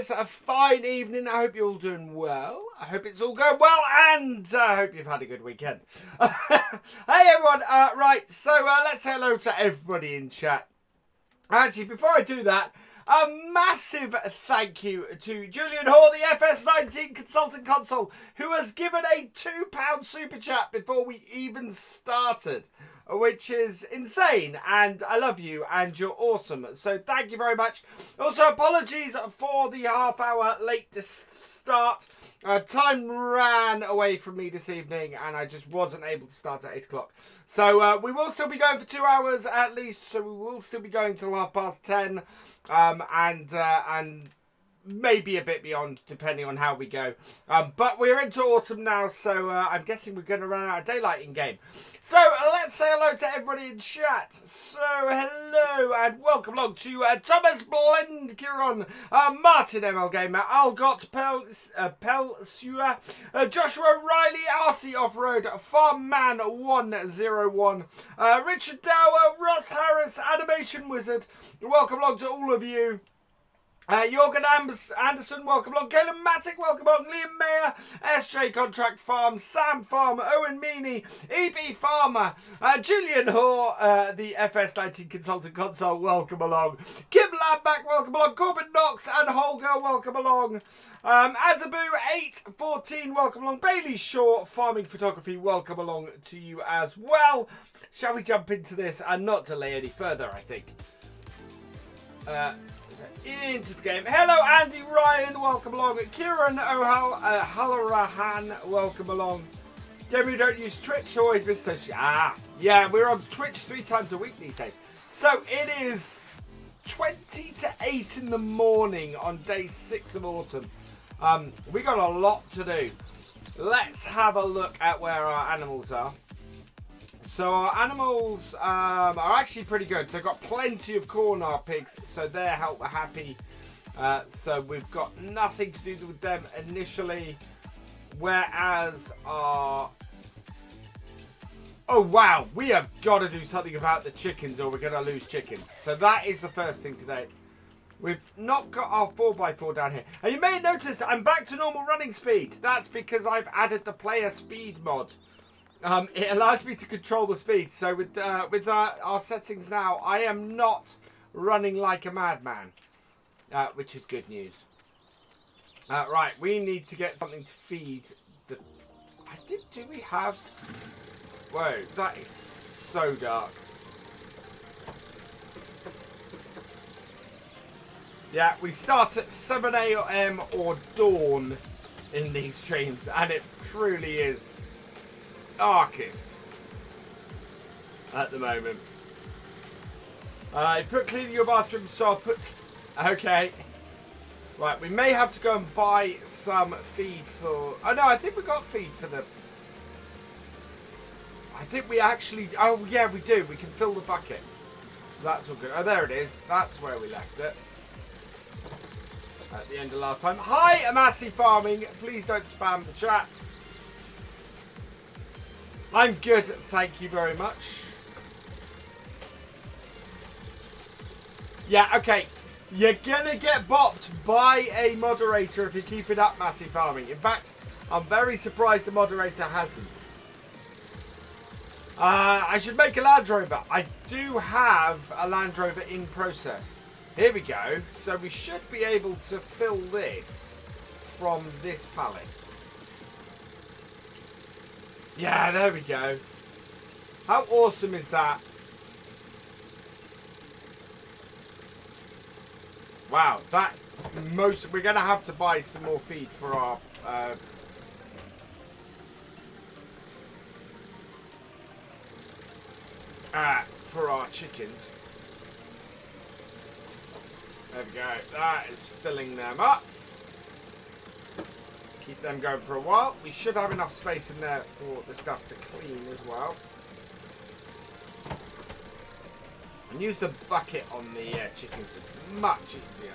A fine evening. I hope you're all doing well. I hope it's all going well, and I hope you've had a good weekend. Hey everyone, right, so let's say hello to everybody in chat. Actually, before I do that, a massive thank you to Julian Hoare, the FS19 Consultant Console, who has given a £2 super chat before we even started, which is insane, and I love you, and you're awesome, so thank you very much. Also, apologies for the half-hour late start. Time ran away from me this evening, and I just wasn't able to start at 8 o'clock. So we will still be going for 2 hours at least, so we will still be going till 10:30, and maybe a bit beyond, depending on how we go. But we're into autumn now, so I'm guessing we're going to run out of daylight in game. So let's say hello to everybody in chat. So hello and welcome along to Thomas Blend, Kieran, Martin ML Gamer, Algot Pelsuer, Joshua Riley, RC Offroad, Farmman 101, Richard Dower, Ross Harris, Animation Wizard. Welcome along to all of you. Joergen Andersen, welcome along. Caleb Matic, welcome along. Liam Mayer, SJ Contract Farm, Sam Farm, Owen Meany, EB Farmer, Julian Hoare, the FS19 Consultant Console, welcome along. Kim Lamback, welcome along. Corbin Knox and Holger, welcome along. Adabu814, welcome along. Bayley Shaw, Farming Photography, welcome along to you as well. Shall we jump into this and not delay any further, I think. Into the game. Hello, Andy Ryan. Welcome along. Kieran O'Halloran. Welcome along. Game, you don't use Twitch. Always miss those. Yeah, we're on Twitch 3 times a week these days. So it is 20 to 8 in the morning on day 6 of autumn. We got a lot to do. Let's have a look at where our animals are. So our animals are actually pretty good. They've got plenty of corn, our pigs, so they're happy. So we've got nothing to do with them initially. Whereas our... Oh wow, we have got to do something about the chickens or we're going to lose chickens. So that is the first thing today. We've not got our 4x4 down here. And you may have noticed I'm back to normal running speed. That's because I've added the player speed mod. It allows me to control the speed. So with our settings now, I am not running like a madman, which is good news. Right, we need to get something to feed the... Do we have... Whoa, that is so dark. Yeah, we start at 7 AM or dawn in these streams, and it truly is darkest at the moment. Put cleaning your bathroom, so I'll put... Okay. Right, we may have to go and buy some feed for... Oh, no, I think we got feed for the... I think we actually... Oh, yeah, we do. We can fill the bucket. So that's all good. Oh, there it is. That's where we left it. At the end of last time. Hi, Amasi Farming. Please don't spam the chat. I'm good. Thank you very much. Yeah, okay. You're gonna get bopped by a moderator if you keep it up, Massey Farming. In fact, I'm very surprised the moderator hasn't. I should make a Land Rover. I do have a Land Rover in process. Here we go. So we should be able to fill this from this pallet. Yeah, there we go. How awesome is that? Wow, that most... We're going to have to buy some more feed for our... for our chickens. There we go. That is filling them up. Keep them going for a while. We should have enough space in there for the stuff to clean as well. And use the bucket on the chickens. It's much easier.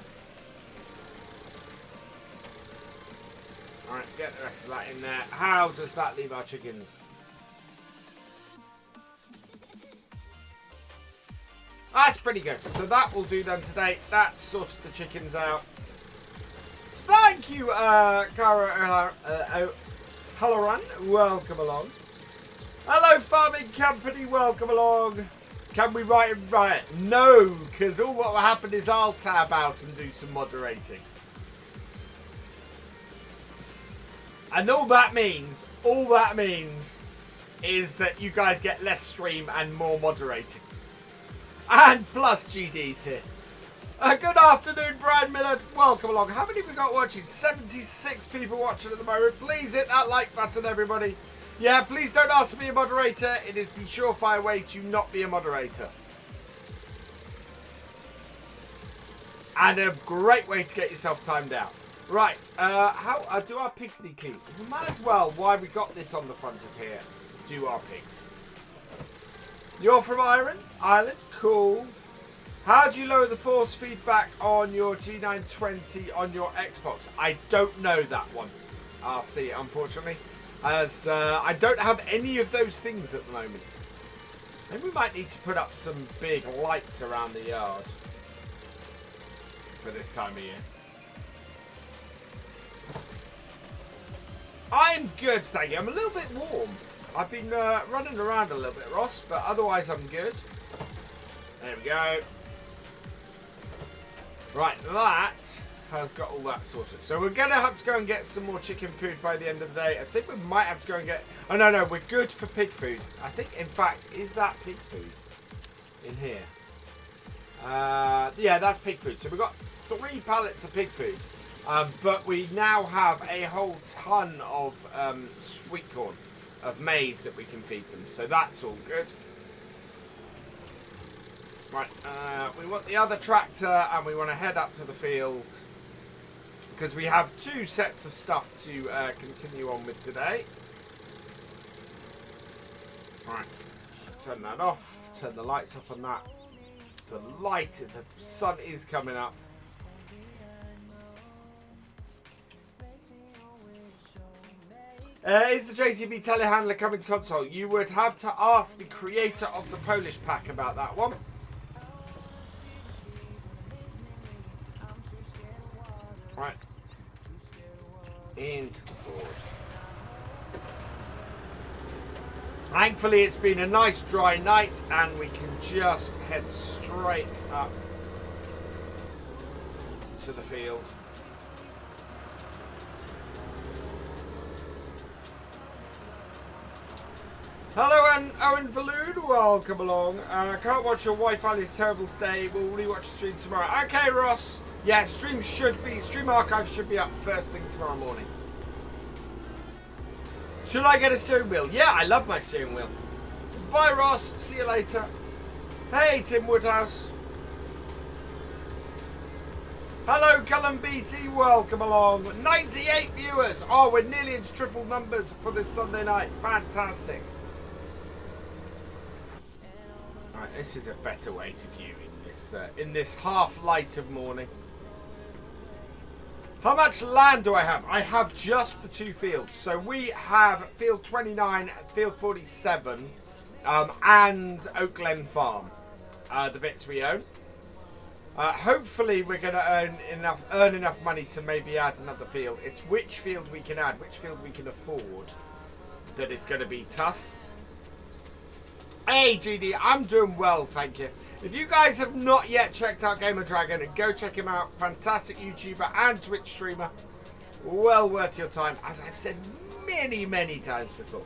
Alright, get the rest of that in there. How does that leave our chickens? That's pretty good. So that will do them today. That sorted the chickens out. Thank you, Cara Halloran. Welcome along. Hello, Farming Company. Welcome along. Can we write it right? No, because all what will happen is I'll tab out and do some moderating. And all that means is that you guys get less stream and more moderating. And plus GD's here. Good afternoon, Brian Miller. Welcome along. How many have we got watching? 76 people watching at the moment. Please hit that like button, everybody. Yeah, please don't ask to be a moderator. It is the surefire way to not be a moderator. And a great way to get yourself timed out. Right, how do our pigs need clean? We might as well, while we got this on the front of here, do our pigs. You're from Ireland? Cool. How do you lower the force feedback on your G920 on your Xbox? I don't know that one. I'll see it, unfortunately. As I don't have any of those things at the moment. Maybe we might need to put up some big lights around the yard for this time of year. I'm good, thank you. I'm a little bit warm. I've been running around a little bit, Ross, but otherwise I'm good. There we go. Right, that has got all that sorted. So we're going to have to go and get some more chicken food by the end of the day. I think we might have to go and get... Oh, no, we're good for pig food. I think, in fact, is that pig food in here? Yeah, that's pig food. So we've got 3 pallets of pig food. But we now have a whole ton of sweet corn, of maize that we can feed them. So that's all good. Right, we want the other tractor and we want to head up to the field because we have 2 sets of stuff to continue on with today. Right, turn that off, turn the lights off on that. The sun is coming up. Is the JCB telehandler coming to console? You would have to ask the creator of the Polish pack about that one. Right. Into the board. Thankfully, it's been a nice dry night and we can just head straight up to the field. Hello, Owen Valoon. Welcome along. Can't watch your Wi-Fi is terrible today. We'll rewatch the stream tomorrow. Okay, Ross. Yeah, stream archive should be up first thing tomorrow morning. Should I get a steering wheel? Yeah, I love my steering wheel. Bye, Ross. See you later. Hey, Tim Woodhouse. Hello, Cullen BT. Welcome along. 98 viewers. Oh, we're nearly into triple numbers for this Sunday night. Fantastic. Right, this is a better way to view in this half light of morning. How much land do I have? I have just the 2 fields. So we have field 29, field 47, and Oakfield Farm, the bits we own. Hopefully we're going to earn enough money to maybe add another field. It's which field we can add, which field we can afford, that is going to be tough. Hey GD, I'm doing well, thank you. If you guys have not yet checked out Gamer Dragon, go check him out. Fantastic YouTuber and Twitch streamer. Well worth your time, as I've said many, many times before.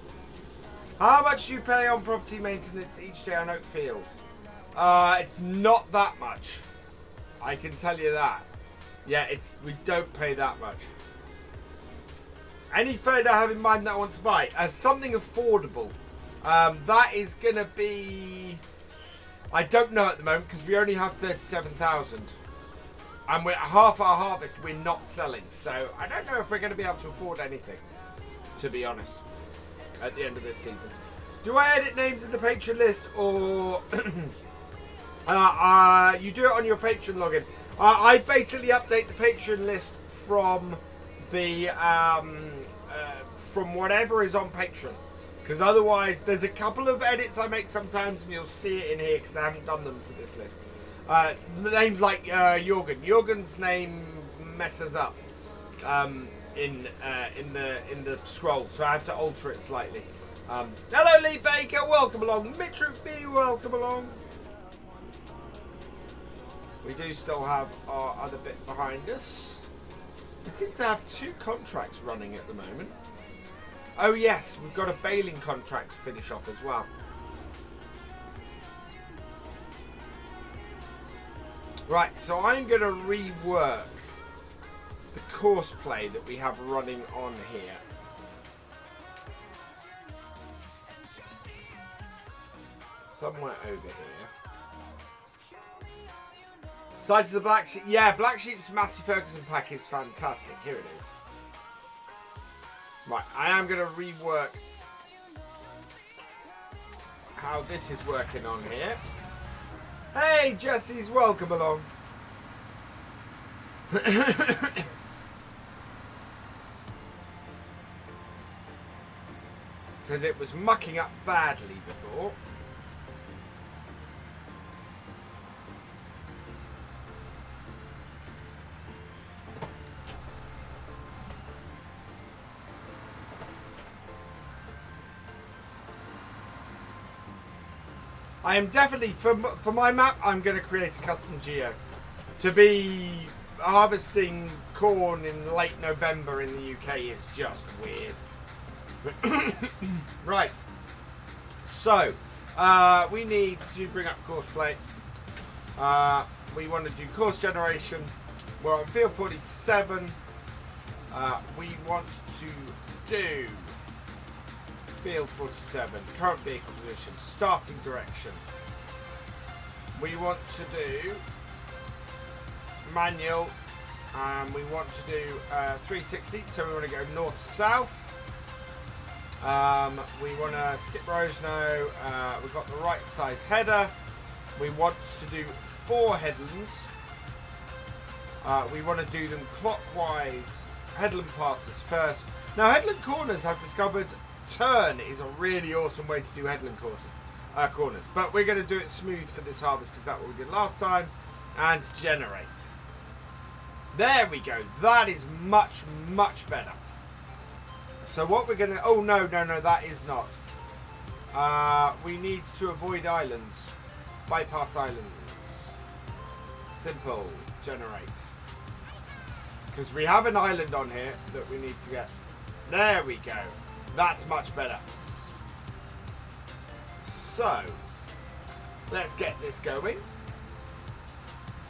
How much do you pay on property maintenance each day on Oakfield? It's not that much. I can tell you that. Yeah, we don't pay that much. Any further I have in mind that I want to buy? Something affordable. That is going to be... I don't know at the moment because we only have 37,000. And we're half our harvest we're not selling. So I don't know if we're going to be able to afford anything, to be honest, at the end of this season. Do I edit names in the Patreon list or... you do it on your Patreon login. I basically update the Patreon list from the from whatever is on Patreon, because otherwise there's a couple of edits I make sometimes and you'll see it in here because I haven't done them to this list. The names like Joergen's name messes up in the scroll, so I have to alter it slightly. Hello Lee Baker, welcome along. Mitru B, welcome along. We do still have our other bit behind us. We seem to have 2 contracts running at the moment. Oh yes, we've got a baling contract to finish off as well. Right, so I'm going to rework the courseplay that we have running on here. Somewhere over here. Sides of the Black Sheep. Yeah, Black Sheep's Massey Ferguson pack is fantastic. Here it is. Right, I am going to rework how this is working on here. Hey, Jesse's welcome along. Because it was mucking up badly before. I am definitely, for my map, I'm going to create a custom geo. To be harvesting corn in late November in the UK is just weird. Right. So, we need to bring up courseplay. We want to do course generation. We're on field 47. We want to do... Field 47, current vehicle position, starting direction. We want to do manual, and we want to do 360, so we want to go north-south. We want to skip rows now. We've got the right size header. We want to do 4 headlands. We want to do them clockwise, headland passes first. Now, headland corners, I've discovered, turn is a really awesome way to do headland corners, but we're going to do it smooth for this harvest because that's what we did last time, and generate. There we go. That is much better. So what we're going to... Oh no, that is not. We need to avoid islands, bypass islands. Simple. Generate, because we have an island on here that we need to get. There we go. That's much better. So, let's get this going.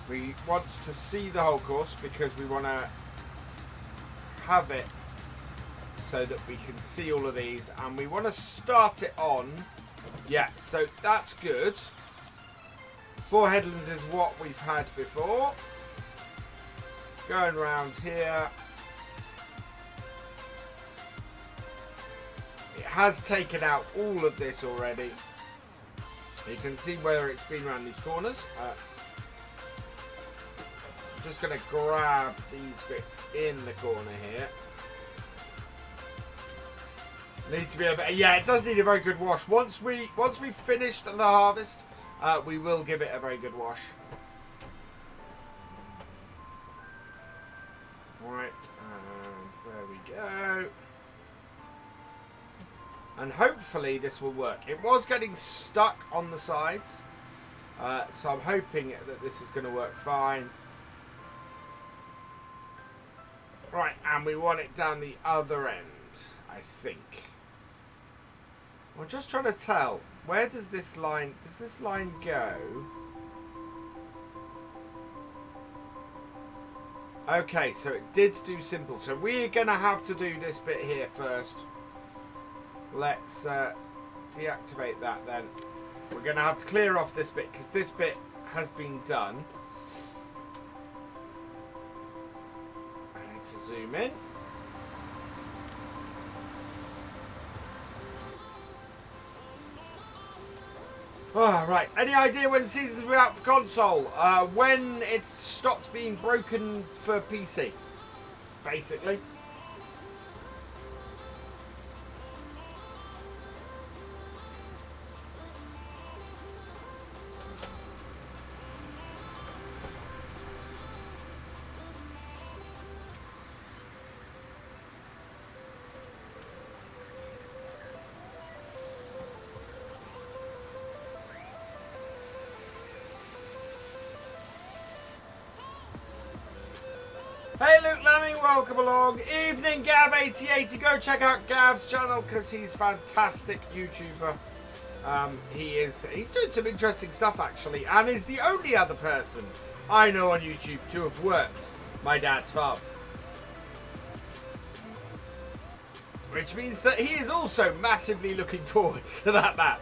We want to see the whole course because we want to have it so that we can see all of these, and we want to start it on. Yeah, so that's good. 4 headlands is what we've had before. Going around here. It has taken out all of this already. You can see where it's been around these corners. I'm just going to grab these bits in the corner here. Needs to be a bit, yeah, it does need a very good wash. Once we finished the harvest, we will give it a very good wash. Right, and there we go. And hopefully this will work. It was getting stuck on the sides, so I'm hoping that this is going to work fine. Right, and we want it down the other end, I think. I'm just trying to tell, where does this line go? Okay, so it did do simple. So we're going to have to do this bit here first. Let's deactivate that then. We're going to have to clear off this bit because this bit has been done. I need to zoom in. Oh, right. Any idea when the seasons will be out for console? When it's stopped being broken for PC, basically. Hey Luke Lemming, welcome along. Evening Gav8080. Go check out Gav's channel because he's a fantastic YouTuber. He's doing some interesting stuff actually, and is the only other person I know on YouTube to have worked my dad's farm. Which means that he is also massively looking forward to that map.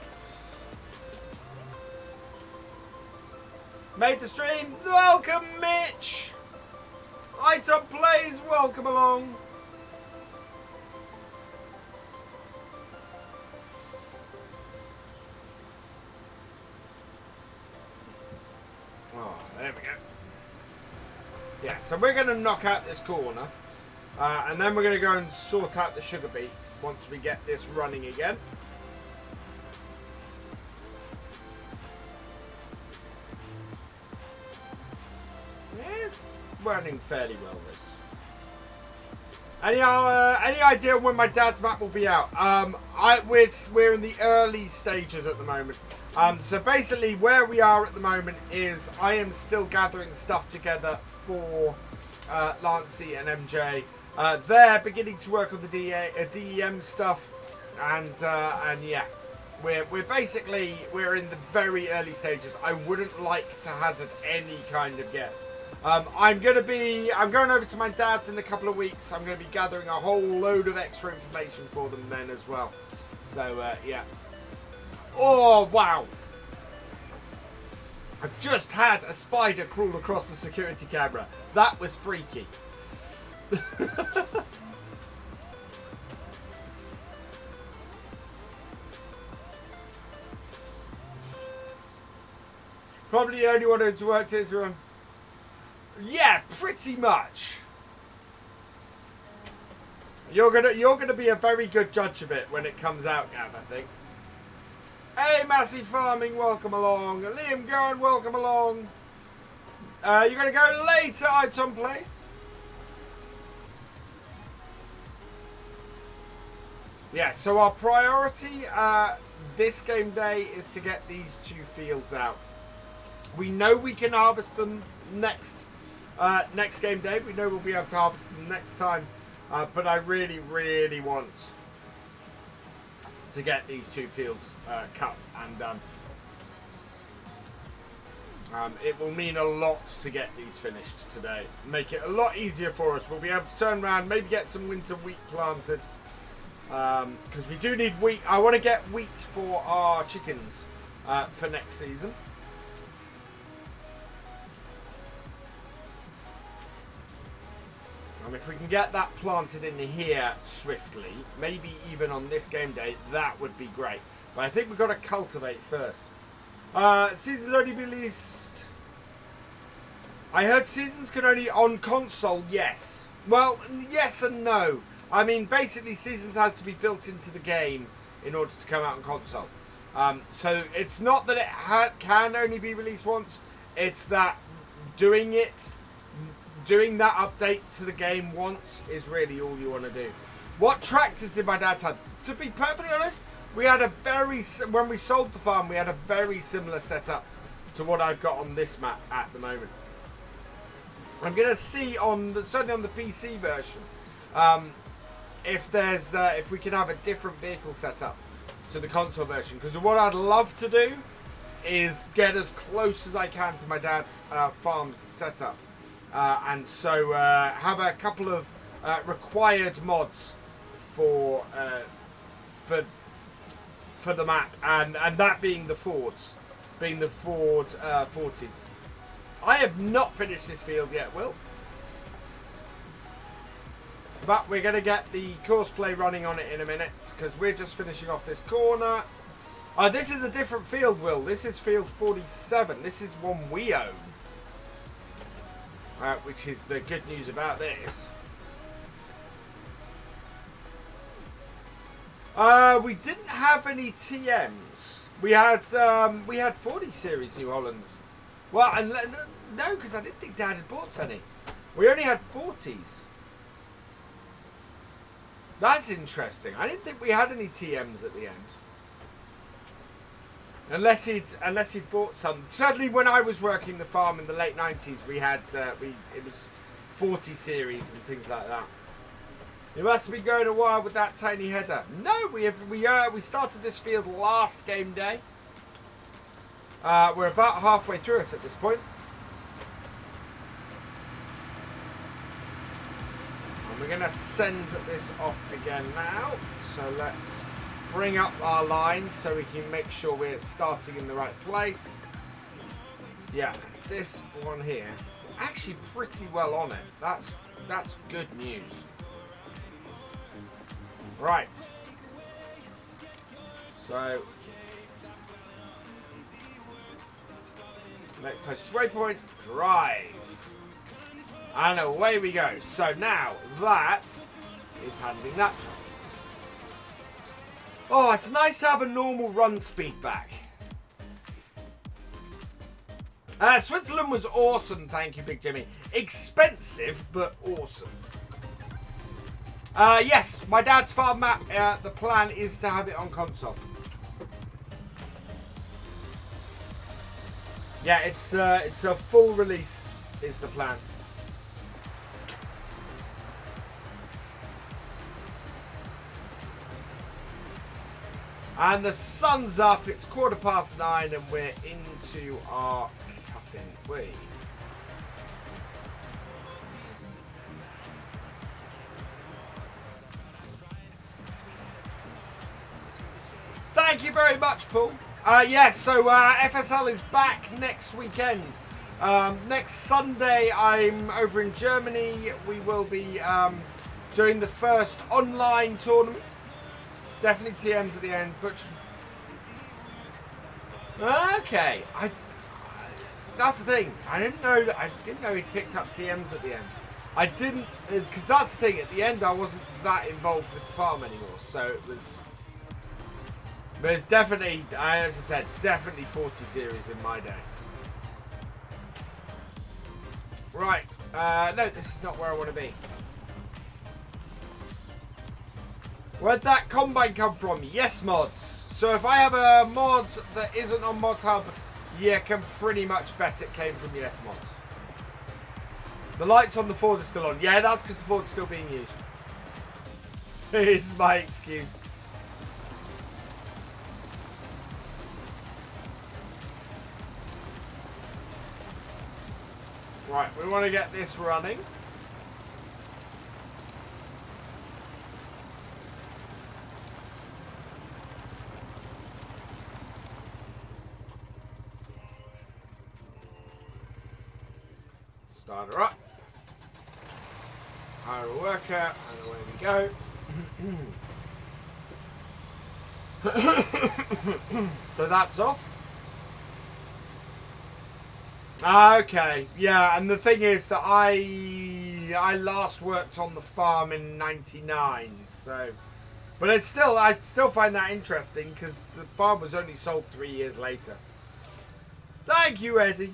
Made the stream. Welcome Mitch. Jeytav plays, welcome along. Oh, there we go. Yeah, so we're going to knock out this corner. And then we're going to go and sort out the sugar beet once we get this running again. Yes. Running fairly well this. Any idea when my dad's map will be out? We're in the early stages at the moment. So basically where we are at the moment is I am still gathering stuff together for Lancey and MJ. They're beginning to work on the DEM stuff, and yeah, we're in the very early stages. I wouldn't like to hazard any kind of guess. I'm going over to my dad's in a couple of weeks. I'm going to be gathering a whole load of extra information for them then as well. So, yeah. Oh, wow. I've just had a spider crawl across the security camera. That was freaky. Probably the only one who's worked here is wrong. Yeah, pretty much. You're gonna be a very good judge of it when it comes out, Gav, I think. Hey, Massive Farming, welcome along. Liam Gowan, welcome along. You're gonna go later, Iton Place. Yeah, so our priority this game day is to get these 2 fields out. We know we can harvest them next game day. We know we'll be able to harvest them next time, but I really, really want to get these 2 fields cut and done. It will mean a lot to get these finished today. Make it a lot easier for us. We'll be able to turn around, maybe get some winter wheat planted. Because we do need wheat. I want to get wheat for our chickens for next season. And if we can get that planted in here swiftly, maybe even on this game day, that would be great. But I think we've got to cultivate first. Seasons only be released. I heard seasons can only on console. Yes. Well, yes and no. I mean, basically, seasons has to be built into the game in order to come out on console. So it's not that it can only be released once. It's that doing that update to the game once is really all you want to do. What tractors did my dad have? To be perfectly honest, we had when we sold the farm, we had a very similar setup to what I've got on this map at the moment. I'm going to see certainly on the PC version, if we can have a different vehicle setup to the console version. Because what I'd love to do is get as close as I can to my dad's farm's setup. And so have a couple of required mods for the map, and that being the Fords, being the Ford 40s. I have not finished this field yet, Will. But we're going to get the courseplay running on it in a minute, because we're just finishing off this corner. This is a different field, Will. This is field 47. This is one we own. Which is the good news about this. We didn't have any TMs. We had 40 series New Hollands. Well, and no, because I didn't think Dad had bought any. We only had 40s. That's interesting. I didn't think we had any TMs at the end. Unless he'd bought some. Certainly when I was working the farm in the late 90s, we had it was 40 series and things like that. You must be going a while with that tiny header. No, we started this field last game day. We're about halfway through it at this point. And we're going to send this off again now. So let's bring up our lines so we can make sure we're starting in the right place. Yeah, this one here, actually pretty well on it. That's good news. Right. So next waypoint, drive. And away we go. So now that is handling that job. Oh, it's nice to have a normal run speed back. Switzerland was awesome, thank you, Big Jimmy. Expensive, but awesome. Yes, my dad's farm map, the plan is to have it on console. Yeah, it's a full release is the plan. And the sun's up, it's 9:15 and we're into our cutting weed. Thank you very much, Paul. Yes, so FSL is back next weekend. Next Sunday, I'm over in Germany. We will be doing the first online tournament. Definitely TMs at the end. Okay, that's the thing. I didn't know he picked up TMs at the end. I didn't, because that's the thing. At the end, I wasn't that involved with the farm anymore, so it was. But it's definitely, as I said, definitely 40 series in my day. Right. No, this is not where I want to be. Where'd that combine come from? Yes, mods. So if I have a mod that isn't on Mod Hub, you can pretty much bet it came from Yes Mods. The lights on the Ford are still on. Yeah, that's because the Ford's still being used. It's my excuse. Right, we want to get this running. Start her up. Hire a worker, and away we go. So that's off. Okay, yeah, and the thing is that I last worked on the farm in '99, so, but I still find that interesting because the farm was only sold 3 years later. Thank you, Eddie.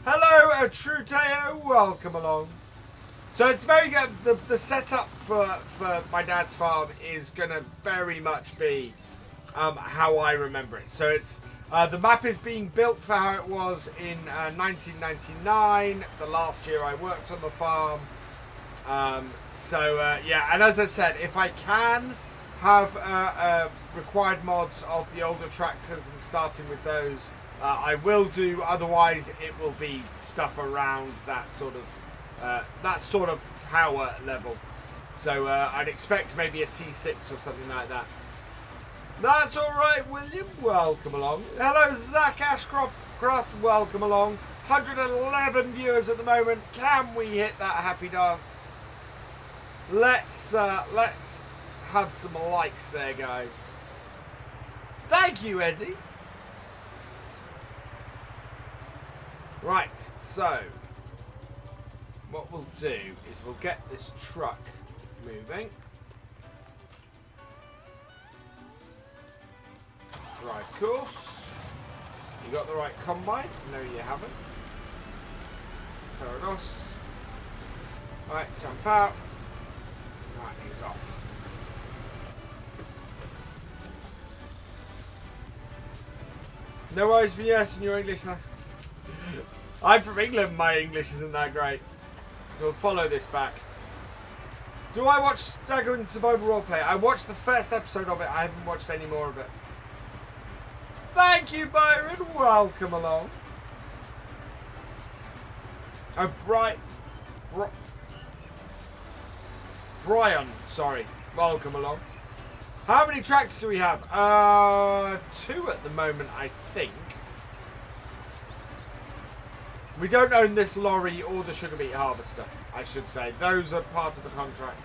Hello, Atruteo. Welcome along. So it's very good. The setup for my dad's farm is gonna very much be how I remember it. So it's the map is being built for how it was in 1999, the last year I worked on the farm. Yeah, and as I said, if I can have required mods of the older tractors and starting with those, I will do. Otherwise, it will be stuff around that sort of power level. So I'd expect maybe a T6 or something like that. That's all right, William. Welcome along. Hello, Zach Ashcroft. Welcome along. 111 viewers at the moment. Can we hit that happy dance? Let's have some likes there, guys. Thank you, Eddie. Right, so what we'll do is we'll get this truck moving. Right course. You got the right combine? No, you haven't. Parados. Right, jump out. Right, he's off. No worries for yes in your English now. I'm from England, my English isn't that great. So we'll follow this back. Do I watch Staggering Survival Roleplay? I watched the first episode of it, I haven't watched any more of it. Thank you, Byron. Welcome along. Oh, Brian, sorry. Welcome along. How many tractors do we have? 2 at the moment, I think. We don't own this lorry or the sugar beet harvester, I should say. Those are part of the contract.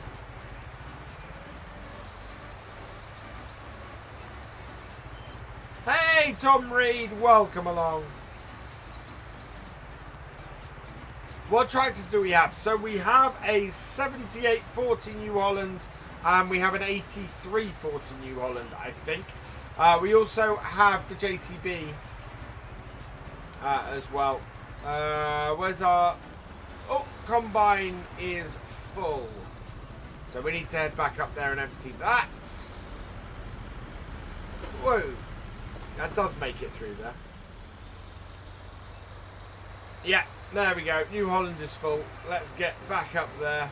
Hey, Tom Reed, welcome along. What tractors do we have? So we have a 7840 New Holland and we have an 8340 New Holland, I think. We also have the JCB as well. Where's our... Oh, combine is full. So we need to head back up there and empty that. Whoa. That does make it through there. Yeah, there we go. New Holland is full. Let's get back up there.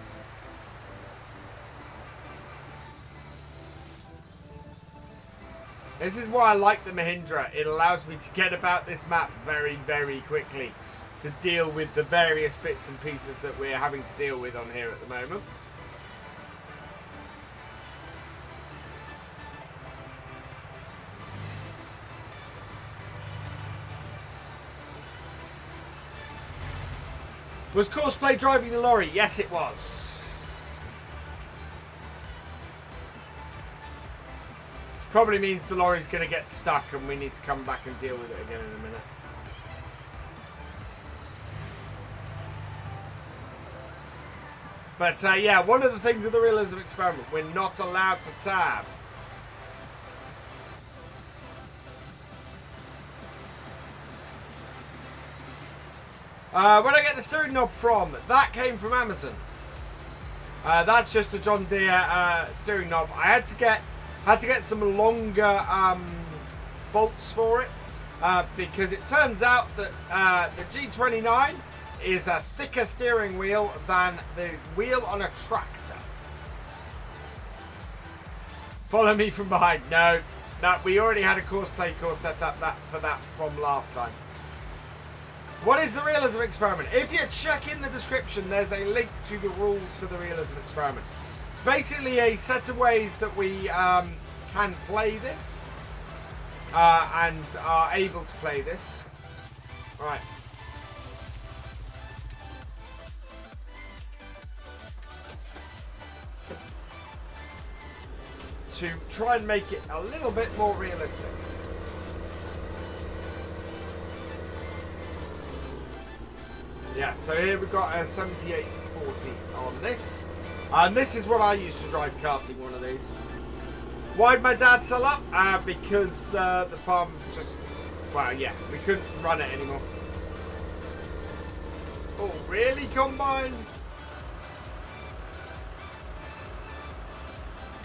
This is why I like the Mahindra. It allows me to get about this map very, very quickly to deal with the various bits and pieces that we're having to deal with on here at the moment. Was Courseplay driving the lorry? Yes, it was. Probably means the lorry's going to get stuck and we need to come back and deal with it again in a minute. But yeah, one of the things of the Realism Experiment, we're not allowed to tab. Where did I get the steering knob from? That came from Amazon. That's just a John Deere steering knob. I had to get some longer bolts for it because it turns out that the G29 is a thicker steering wheel than the wheel on a tractor. Follow me from behind. No, that we already had a Courseplay course set up for that from last time. What is the Realism Experiment? If you check in the description, there's a link to the rules for the Realism Experiment. It's basically a set of ways that we can play this and are able to play this. Right. To try and make it a little bit more realistic. Yeah, so here we've got a 7840 on this. And this is what I used to drive karting, one of these. Why'd my dad sell up? Because the farm just, well, yeah, we couldn't run it anymore. Oh, really, Combine?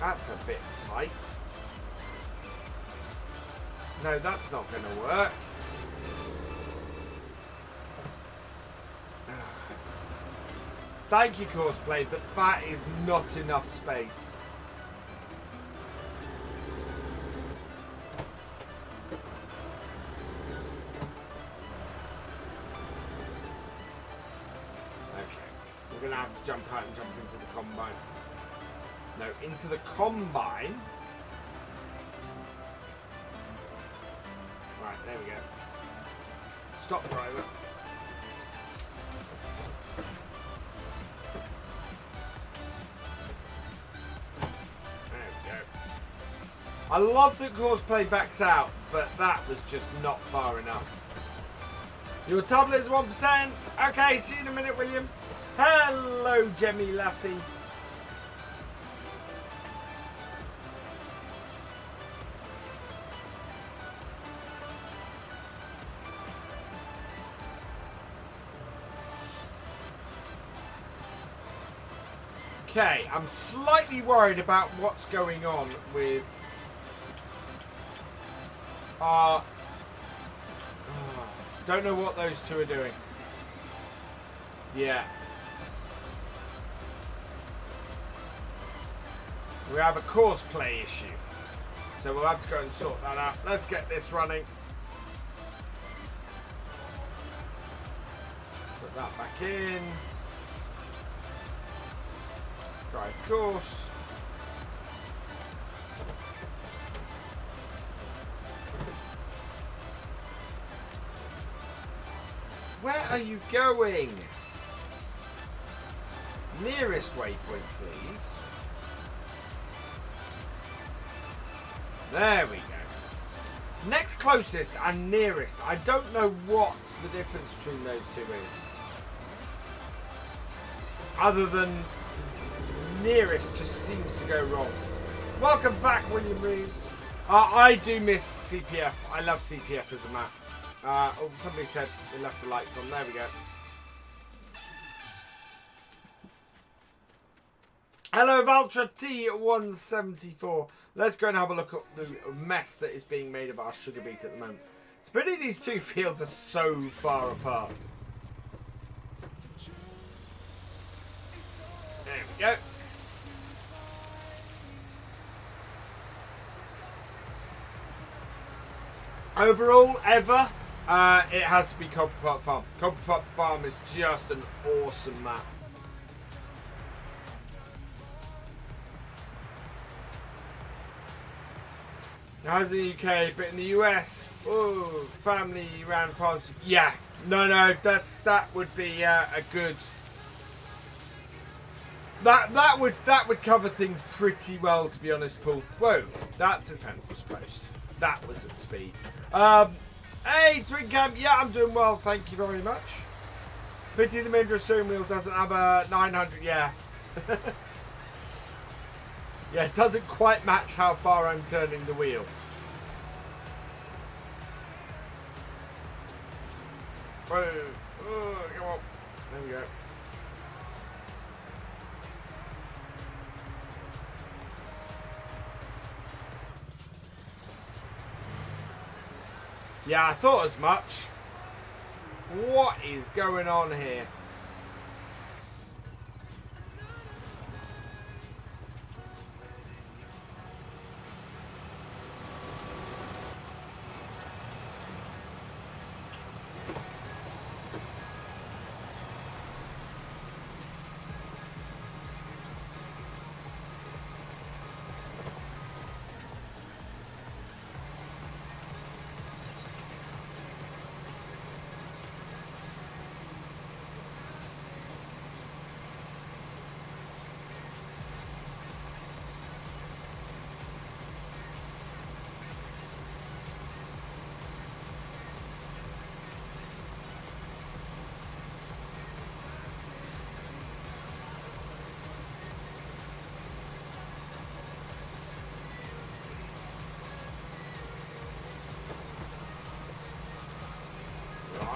That's a bit tight. No, that's not going to work. Thank you, Courseplay, but that is not enough space. Okay, we're going to have to jump out and jump into the combine. No, into the combine. Right, there we go. Stop, driver. I love that Courseplay backs out, but that was just not far enough. Your tablet is 1%. Okay, see you in a minute, William. Hello, Jemmy Laffy. Okay, I'm slightly worried about what's going on with don't know what those two are doing. Yeah. We have a Courseplay issue. So we'll have to go and sort that out. Let's get this running. Put that back in. Drive course. Where are you going? Nearest waypoint, please. There we go. Next closest and nearest. I don't know what the difference between those two is. Other than nearest just seems to go wrong. Welcome back, William Reeves. I do miss CPF. I love CPF as a map. Oh, somebody said they left the lights on. There we go. Hello, Valtra T174. Let's go and have a look at the mess that is being made of our sugar beet at the moment. It's pity these two fields are so far apart. There we go. Overall, ever, it has to be Galcomp Farm. Galcomp Farm is just an awesome map. How's the UK, but in the US, oh, family ran farms. Yeah, no, that would be a good. That would cover things pretty well, to be honest, Paul. Whoa, that's a Penthouse post. That was at speed. Hey, Twin Camp. Yeah, I'm doing well. Thank you very much. Pity the Mindra steering wheel doesn't have a 900. Yeah. Yeah, it doesn't quite match how far I'm turning the wheel. Whoa. Oh, come on. There we go. Yeah, I thought as much. What is going on here?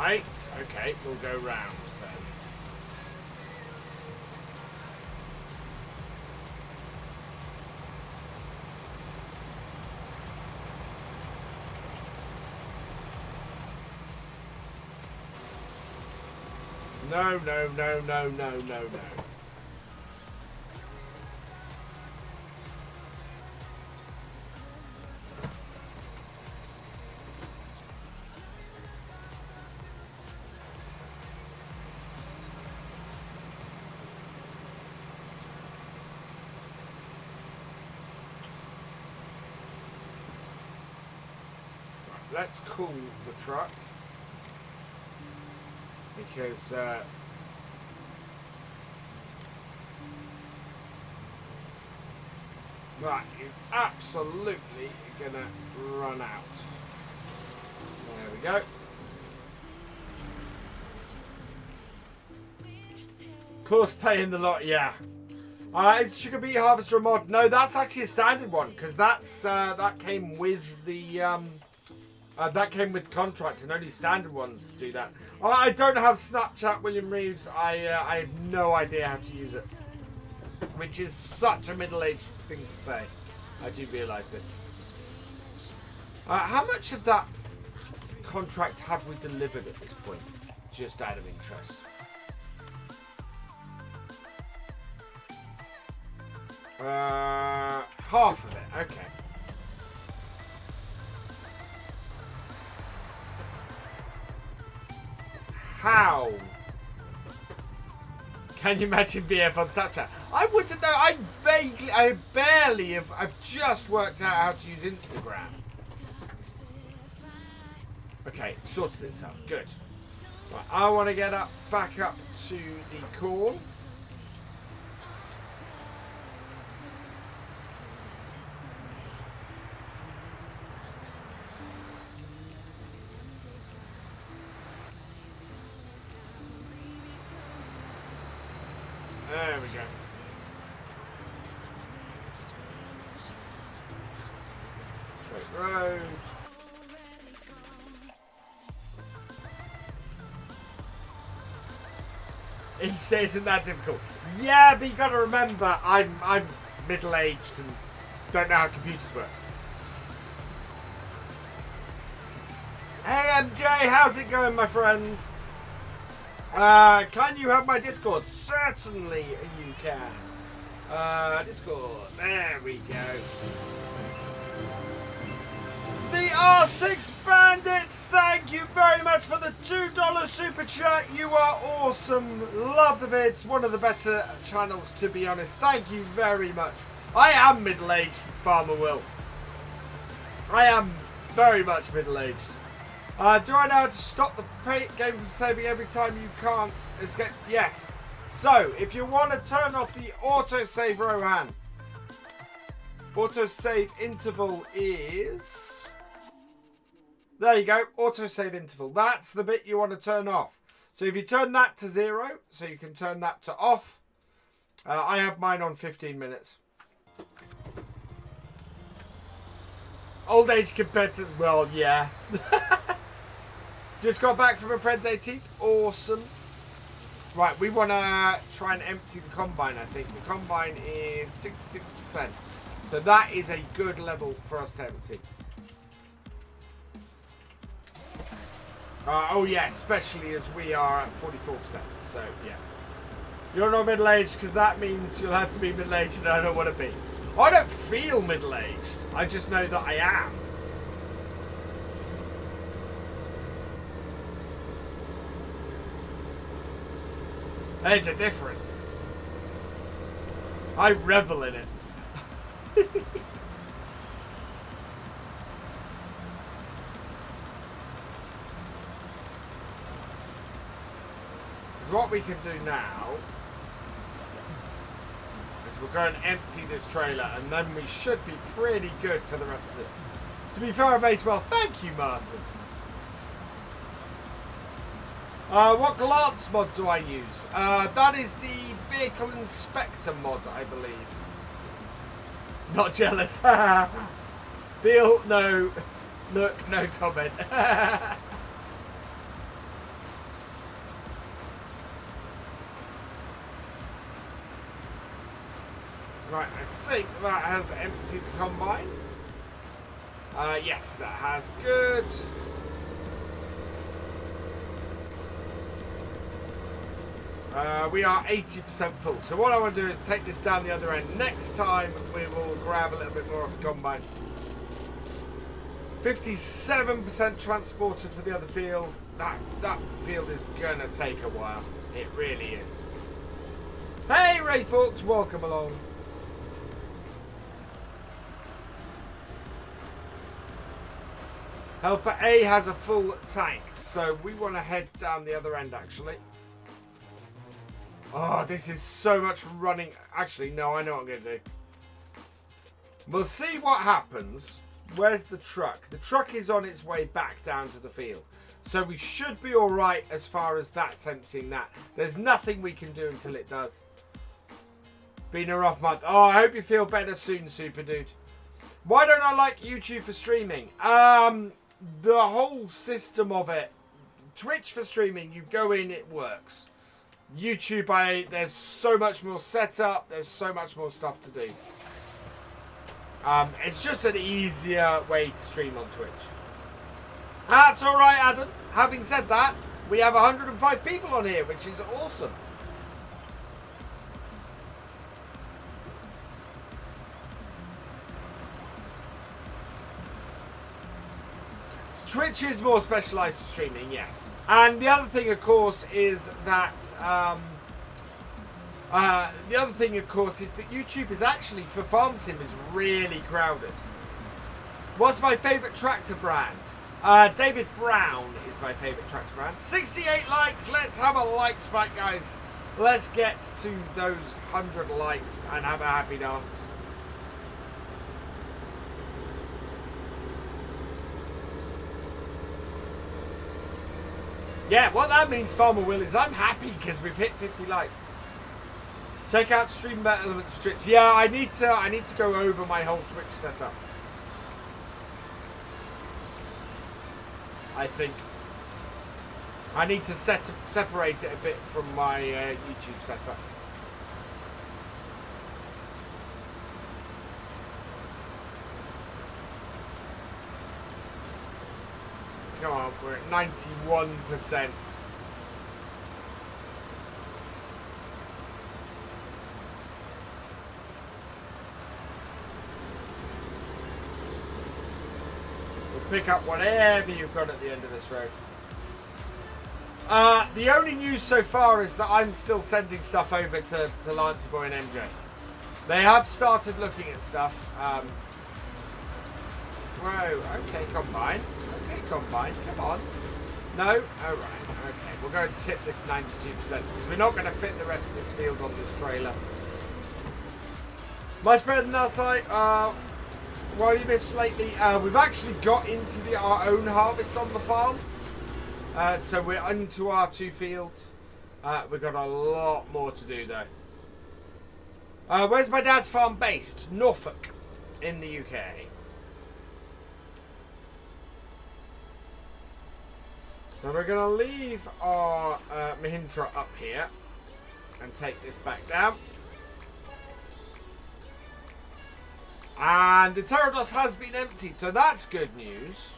Right, okay, we'll go round then. No, no, no, no, no, no, no. Let's cool the truck because that is absolutely gonna run out. There we go. Courseplay in the lot, yeah. Is Sugar Beet Harvester a mod? No, that's actually a standard one because that's that came with the that came with contract, and only standard ones do that. I don't have Snapchat, William Reeves. I have no idea how to use it, which is such a middle-aged thing to say. I do realise this. How much of that contract have we delivered at this point? Just out of interest. Half of it. Okay. How? Can you imagine VF on Snapchat? I wouldn't know. I barely have. I've just worked out how to use Instagram. Okay, it sorted itself. Good. Right, I want to get back up to the corn. There we go. Straight road. Insta isn't that difficult. Yeah, but you gotta remember, I'm middle-aged and don't know how computers work. Hey MJ, how's it going, my friend? Can you have my Discord? Certainly you can. Discord. There we go. The R6 Bandit, thank you very much for the $2 super chat. You are awesome. Love the vids. One of the better channels, to be honest. Thank you very much. I am middle-aged, Farmer Will. I am very much middle-aged. Do I know how to stop the game from saving every time you can't escape? Yes. So, if you want to turn off the autosave, Rohan, autosave interval is... There you go, autosave interval. That's the bit you want to turn off. So if you turn that to 0, so you can turn that to off. I have mine on 15 minutes. Old age compared to... Well, yeah. Just got back from a friend's 18th. Awesome. Right, we want to try and empty the combine, I think. The combine is 66%. So that is a good level for us to empty. Oh, yeah, especially as we are at 44%. So, yeah. You're not middle-aged because that means you'll have to be middle-aged and I don't want to be. I don't feel middle-aged. I just know that I am. There's a difference. I revel in it. What we can do now is we'll go and empty this trailer and then we should be pretty good for the rest of this. To be fair, I may as well. Thank you, Martin. What glance mod do I use? That is the vehicle inspector mod, I believe. Not jealous. Feel no. Look, no comment. Right, I think that has emptied the combine. Yes, that has. Good. We are 80% full. So what I want to do is take this down the other end. Next time we will grab a little bit more of the combine. 57% transported for the other field. That field is gonna take a while. It really is. Hey Ray folks, welcome along. Helper A has a full tank, so we want to head down the other end actually. Oh, this is so much running. Actually, no, I know what I'm going to do. We'll see what happens. Where's the truck? The truck is on its way back down to the field. So we should be all right as far as that's emptying that. There's nothing we can do until it does. Been a rough month. Oh, I hope you feel better soon, Super Dude. Why don't I like YouTube for streaming? The whole system of it. Twitch for streaming, you go in, it works. YouTube, there's so much more setup. There's so much more stuff to do. It's just an easier way to stream on Twitch. That's all right, Adam. Having said that, we have 105 people on here, which is awesome. Twitch is more specialised to streaming, yes. And the other thing, of course, is that YouTube is actually, for Farm Sim, is really crowded. What's my favourite tractor brand? David Brown is my favourite tractor brand. 68 likes. Let's have a like spike, guys. Let's get to those 100 likes and have a happy dance. Yeah, what that means, Farmer Will, is I'm happy because we've hit 50 likes. Check out Stream Elements for Twitch. Yeah, I need to go over my whole Twitch setup. I think I need to separate it a bit from my YouTube setup. Come on, we're at 91%. Pick up whatever you've got at the end of this road. The only news so far is that I'm still sending stuff over to Lancy Boy and MJ. They have started looking at stuff. Whoa, okay, combine. Okay, combine, come on. No? Alright, okay. We'll go and tip this 92% because we're not going to fit the rest of this field on this trailer. Much better than last night. What you missed lately, we've actually got into our own harvest on the farm. So we're onto our 2 fields. We've got a lot more to do though. Where's my dad's farm based? Norfolk, in the UK. So we're going to leave our Mahindra up here and take this back down. And the Pterodos has been emptied, so that's good news.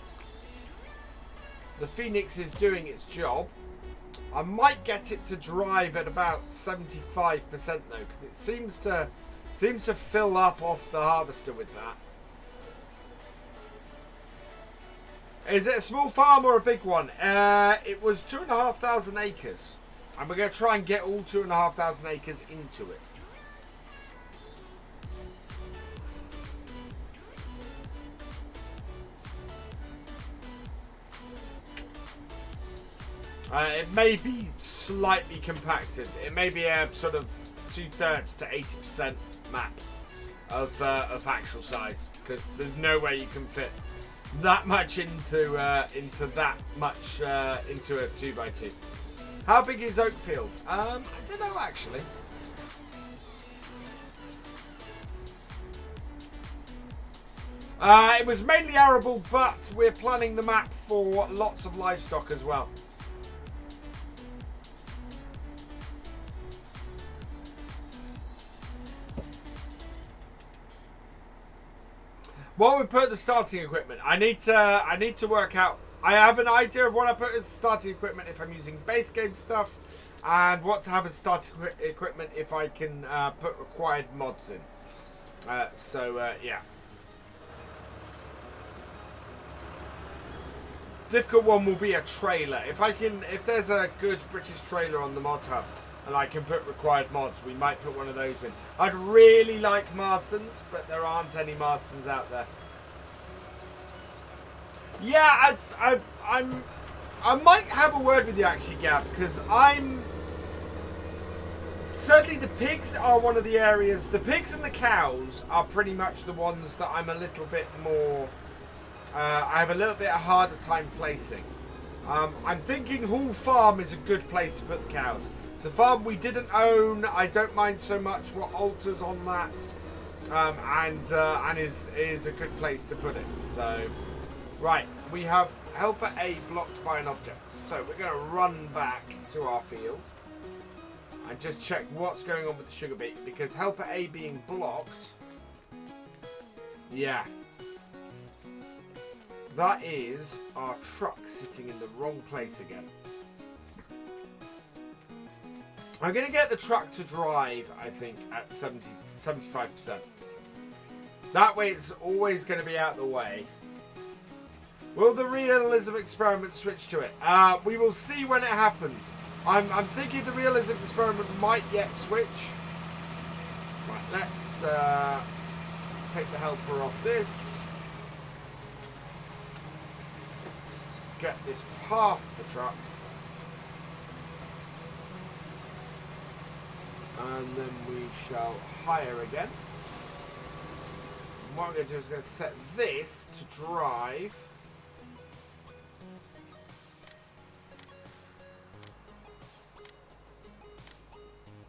The Phoenix is doing its job. I might get it to drive at about 75% though, because it seems to fill up off the harvester with that. Is it a small farm or a big one? It was 2,500 acres, and we're going to try and get all 2,500 acres into it. It may be slightly compacted. It may be a sort of 2/3 to 80% map of actual size, because there's no way you can fit that much into a 2x2. How big is Oakfield? I don't know actually. It was mainly arable, but we're planning the map for lots of livestock as well. What we put the starting equipment, I need to work out. I have an idea of what I put as starting equipment if I'm using base game stuff, and what to have as starting equipment if I can put required mods in. Yeah. Difficult one will be a trailer. If there's a good British trailer on the mod hub and I can put required mods, we might put one of those in. I'd really like Marstons, but there aren't any Marstons out there. Yeah, I might have a word with you actually, Gab, because certainly the pigs are one of the areas. The pigs and the cows are pretty much the ones that I'm a little bit more. I have a little bit harder time placing. I'm thinking Hall Farm is a good place to put the cows. It's a farm we didn't own. I don't mind so much what alters on that, and is a good place to put it. So, right, we have helper A blocked by an object. So we're going to run back to our field and just check what's going on with the sugar beet, because helper A being blocked. Yeah. That is our truck sitting in the wrong place again. I'm going to get the truck to drive, I think, at 75%. That way it's always going to be out of the way. Will the Realism Experiment switch to it? We will see when it happens. I'm thinking the Realism Experiment might yet switch. Right, let's take the helper off this. Get this past the truck. And then we shall hire again. And what I'm going to do is going to set this to drive.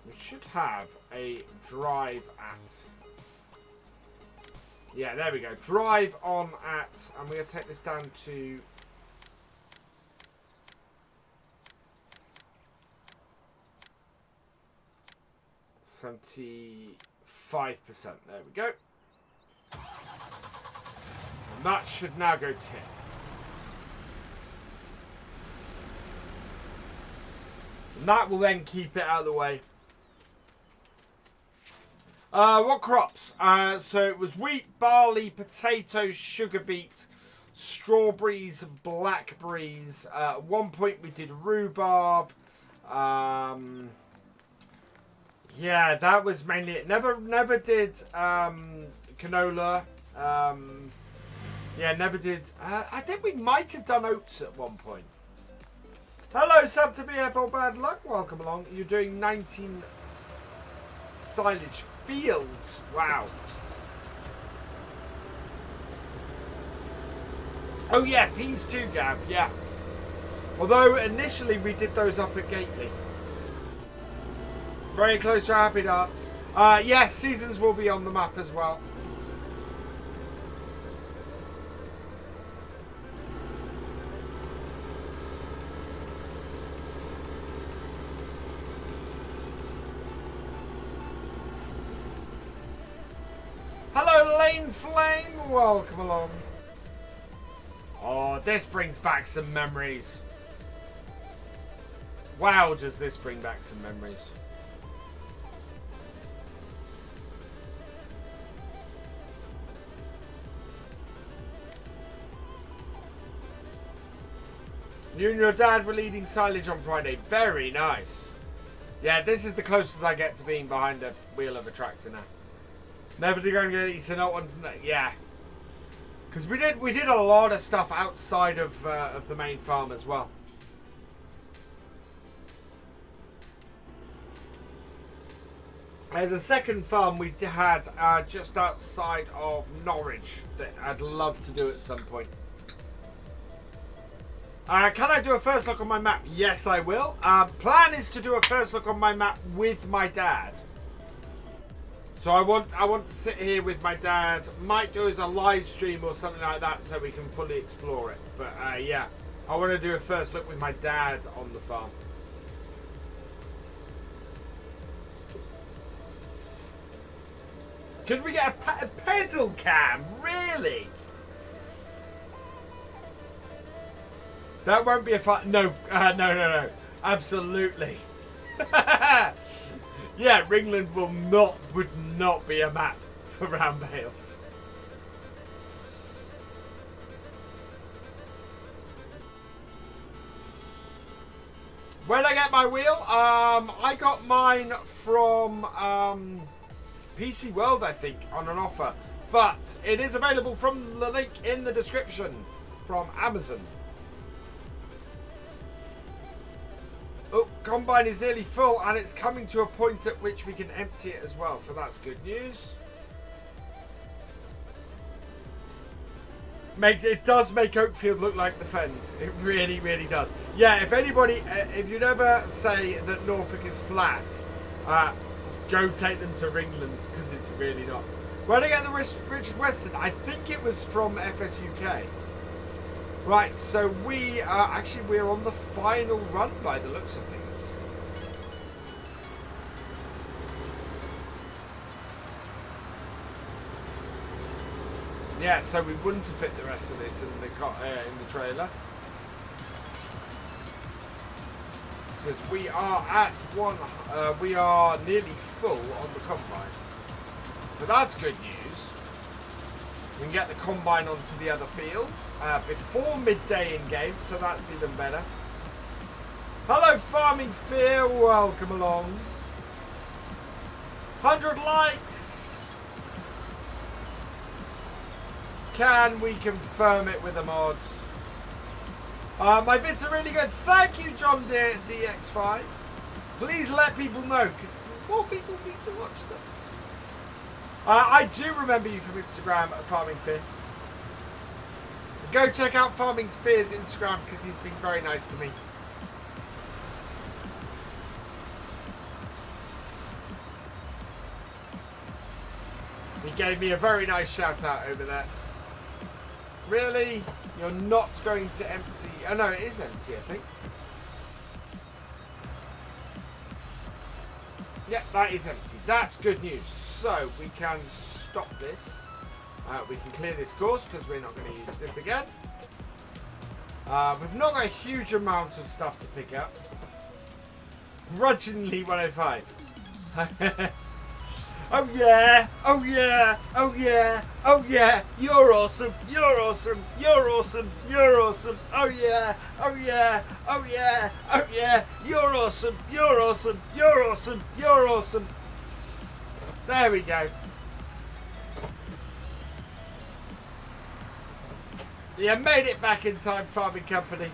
We should have a drive at. Yeah, there we go. Drive on at. And we're going to take this down to 75%. There we go. And that should now go 10. And that will then keep it out of the way. What crops? So it was wheat, barley, potatoes, sugar beet, strawberries, blackberries. At one point we did rhubarb. Yeah, that was mainly it. Never did canola. Yeah, never did. I think we might have done oats at one point. Hello, sub to BF or bad luck. Welcome along. You're doing 19 silage fields. Wow. Oh yeah, peas too, Gav. Yeah. Although initially we did those up at Gately. Very close to Happy Dance. Yes, seasons will be on the map as well. Hello, Lane Flame. Welcome along. Oh, this brings back some memories. Wow, does this bring back some memories. You and your dad were leading silage on Friday. Very nice. Yeah, this is the closest I get to being behind the wheel of a tractor now. Never to go and get eaten out once. Yeah, because we did a lot of stuff outside of the main farm as well. There's a second farm we had just outside of Norwich that I'd love to do at some point. Can I do a first look on my map? Yes, I will. Plan is to do a first look on my map with my dad. So I want to sit here with my dad. Might do as a live stream or something like that so we can fully explore it. But yeah, I want to do a first look with my dad on the farm. Could we get a pedal cam? Really? That won't be a fun. No, no. Absolutely. Yeah, Ringland would not be a map for round bales. Where did I get my wheel? I got mine from PC World, I think, on an offer. But it is available from the link in the description from Amazon. Oh, Combine is nearly full and it's coming to a point at which we can empty it as well. So that's good news. It does make Oakfield look like the Fens. It really, really does. Yeah, if anybody, if you'd ever say that Norfolk is flat, go take them to Ringland because it's really not. Where did I get the Richard Weston? I think it was from FSUK. Right, so we're on the final run by the looks of things. Yeah, so we wouldn't have fit the rest of this in the trailer. Because we are at we are nearly full on the combine. So that's good news. We can get the combine onto the other field before midday in game, so that's even better. Hello, Farming Fear, welcome along. 100 likes. Can we confirm it with the mods? My bits are really good. Thank you, John DX5. Please let people know, because more people need to watch them. I do remember you from Instagram at Farming Fear. Go check out Farming Fear's Instagram because he's been very nice to me. He gave me a very nice shout out over there. Really? You're not going to empty... Oh no, it is empty, I think. Yep, that is empty. That's good news. So we can stop this. We can clear this course because we're not going to use this again. We've not got a huge amount of stuff to pick up. Grudgingly 105. Oh yeah, oh yeah, oh yeah, oh yeah, you're awesome, you're awesome, you're awesome, you're awesome, oh yeah, oh yeah, oh yeah, oh yeah, you're awesome, you're awesome, you're awesome, you're awesome. There we go. Yeah, made it back in time, Farming Company.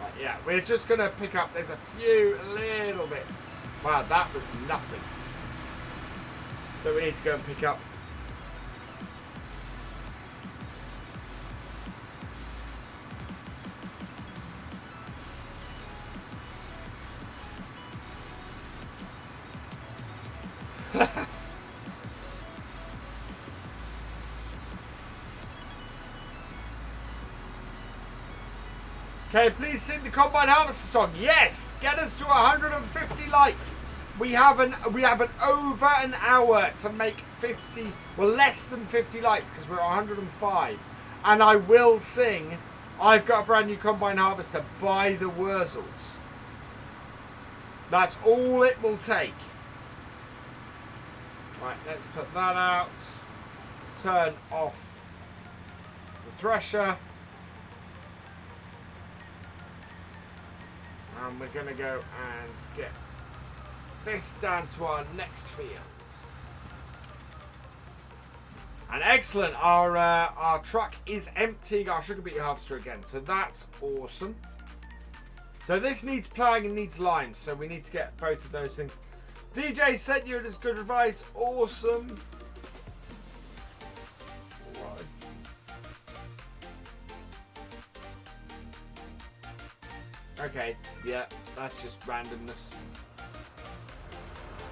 Right, yeah, we're just going to pick up, there's a few little bits. Wow, that was nothing. So we need to go and pick up. Okay, please sing the Combine Harvester song. Yes, get us to 150 likes. We have over an hour to make 50, well, less than 50 likes because we're at 105. And I will sing I've Got a Brand New Combine Harvester by the Wurzels. That's all it will take. Right, let's put that out. Turn off the thresher. And we're going to go and get this down to our next field. And excellent, our truck is emptying our sugar beet harvester again, so that's awesome. So this needs ploughing and needs lines, so we need to get both of those things. DJ sent you this good advice, awesome. Okay, yeah, that's just randomness.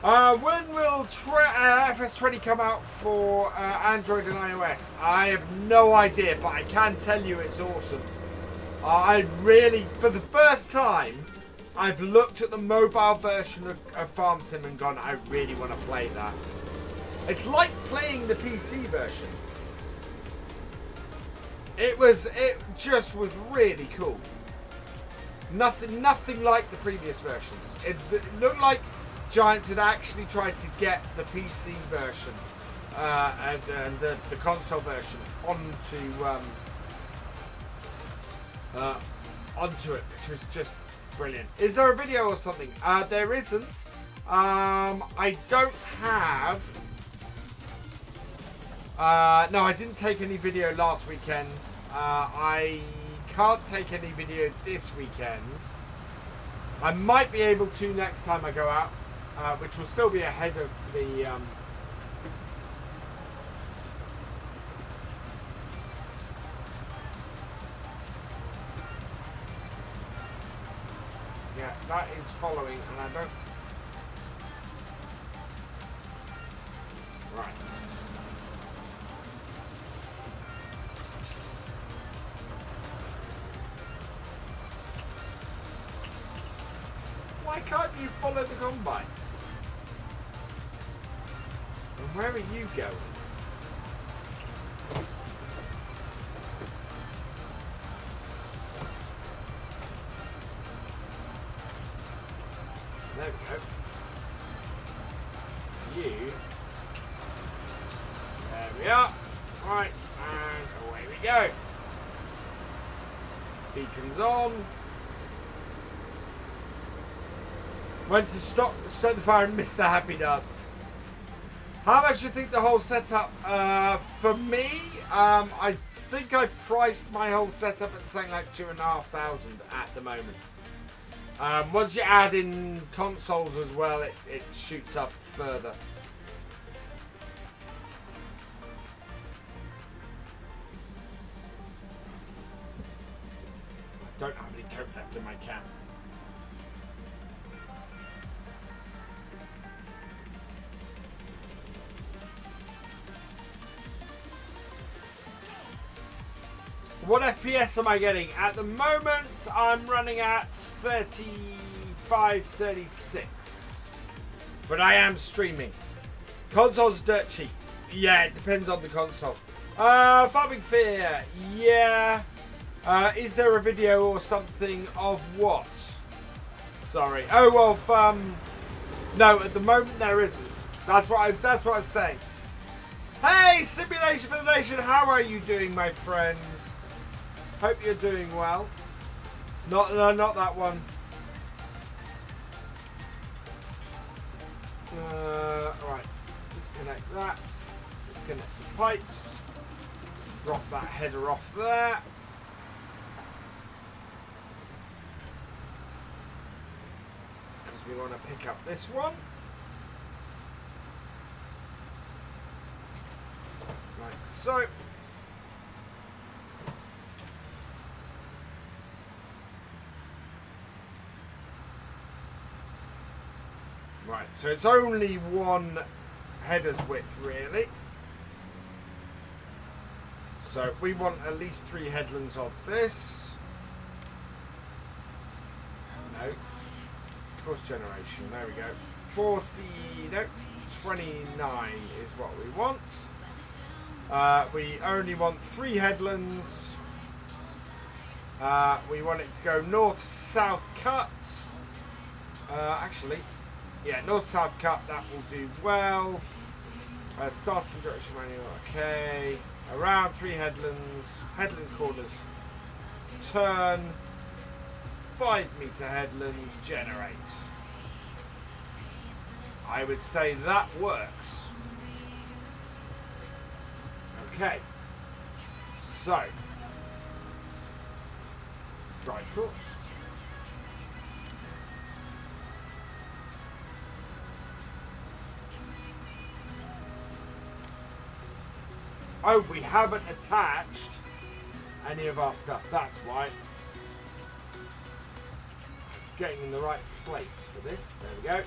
When will FS20 come out for Android and iOS? I have no idea, but I can tell you it's awesome. I really, for the first time, I've looked at the mobile version of Farm Sim and gone, I really want to play that. It's like playing the PC version. It just was really cool. Nothing like the previous versions. It looked like Giants had actually tried to get the PC version and the console version onto it, which was just brilliant. Is there a video or something? There isn't. I don't have. No, I didn't take any video last weekend. I can't take any video this weekend. I might be able to next time I go out, which will still be ahead of the. Yeah, that is following, and I don't. Right. Why can't you follow the combine? And where are you going? There we go. You. There we are. Right, and away we go. Beacon's on. Went to start the fire and missed the happy dance. How much do you think the whole setup? For me, I think I priced my whole setup at something like 2,500 at the moment. Once you add in consoles as well, it shoots up further. I don't have any coke left in my can. What FPS am I getting? At the moment, I'm running at 35, 36. But I am streaming. Console's dirt cheap. Yeah, it depends on the console. Farming Fear. Yeah. Is there a video or something of what? Sorry. Oh, well, no, at the moment there isn't. That's what I was saying. Hey, Simulation for the Nation. How are you doing, my friend? Hope you're doing well. Not that one. Right. Disconnect that. Disconnect the pipes. Drop that header off there. Because we want to pick up this one. Like so. Right, so it's only one header's width, really. So we want at least 3 headlands of this. No. Course generation, there we go. 40, no, 29 is what we want. We only want 3 headlands. We want it to go north-south cut. Actually, yeah, north-south cut, that will do well. Starting direction manual, okay. Around 3 headlands, headland corners, turn, 5 meter headlands, generate. I would say that works. Okay, so, drive course. Oh, we haven't attached any of our stuff, that's why. It's getting in the right place for this. There we go.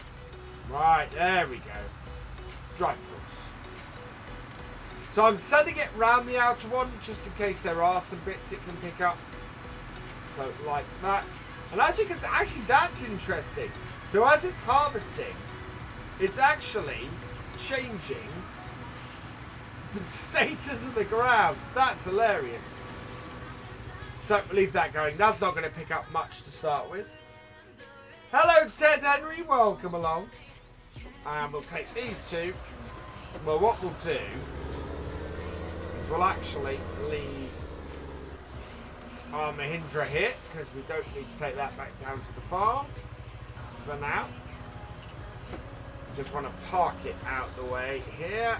Right, there we go. Drive course. So I'm sending it round the outer one, just in case there are some bits it can pick up. So like that. And as you can see, actually that's interesting. So as it's harvesting, it's actually changing the status of the ground. That's hilarious. So leave that going. That's not going to pick up much to start with. Hello, Ted Henry. Welcome along. And we'll take these two. Well, what we'll do is we'll actually leave our Mahindra here because we don't need to take that back down to the farm for now. Just want to park it out the way here.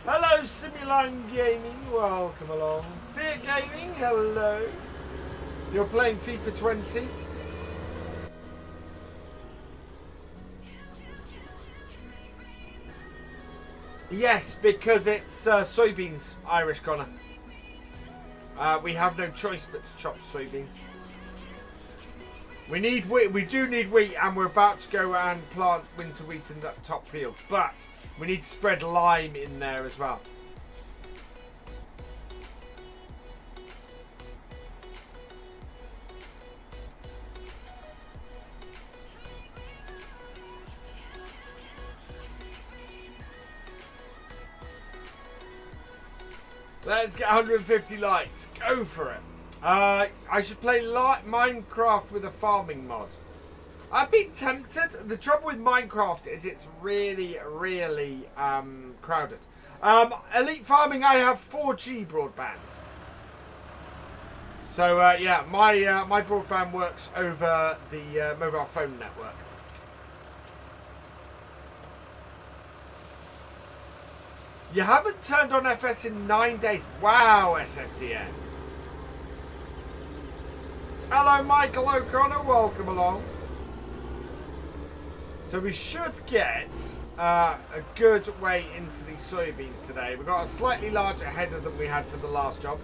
Hello, Simulan Gaming. Welcome along. Fear Gaming. Hello. You're playing FIFA 20. Yes, because it's soybeans, Irish Connor. We have no choice but to chop soybeans. We need wheat. We do need wheat, and we're about to go and plant winter wheat in that top field. But we need to spread lime in there as well. Let's get 150 likes. Go for it. I should play Minecraft with a farming mod. I've been tempted. The trouble with Minecraft is it's really, really crowded. Elite Farming, I have 4G broadband. So yeah, my broadband works over the mobile phone network. You haven't turned on FS in 9 days. Wow, SFTN. Hello, Michael O'Connor. Welcome along. So we should get a good way into these soybeans today. We've got a slightly larger header than we had for the last job.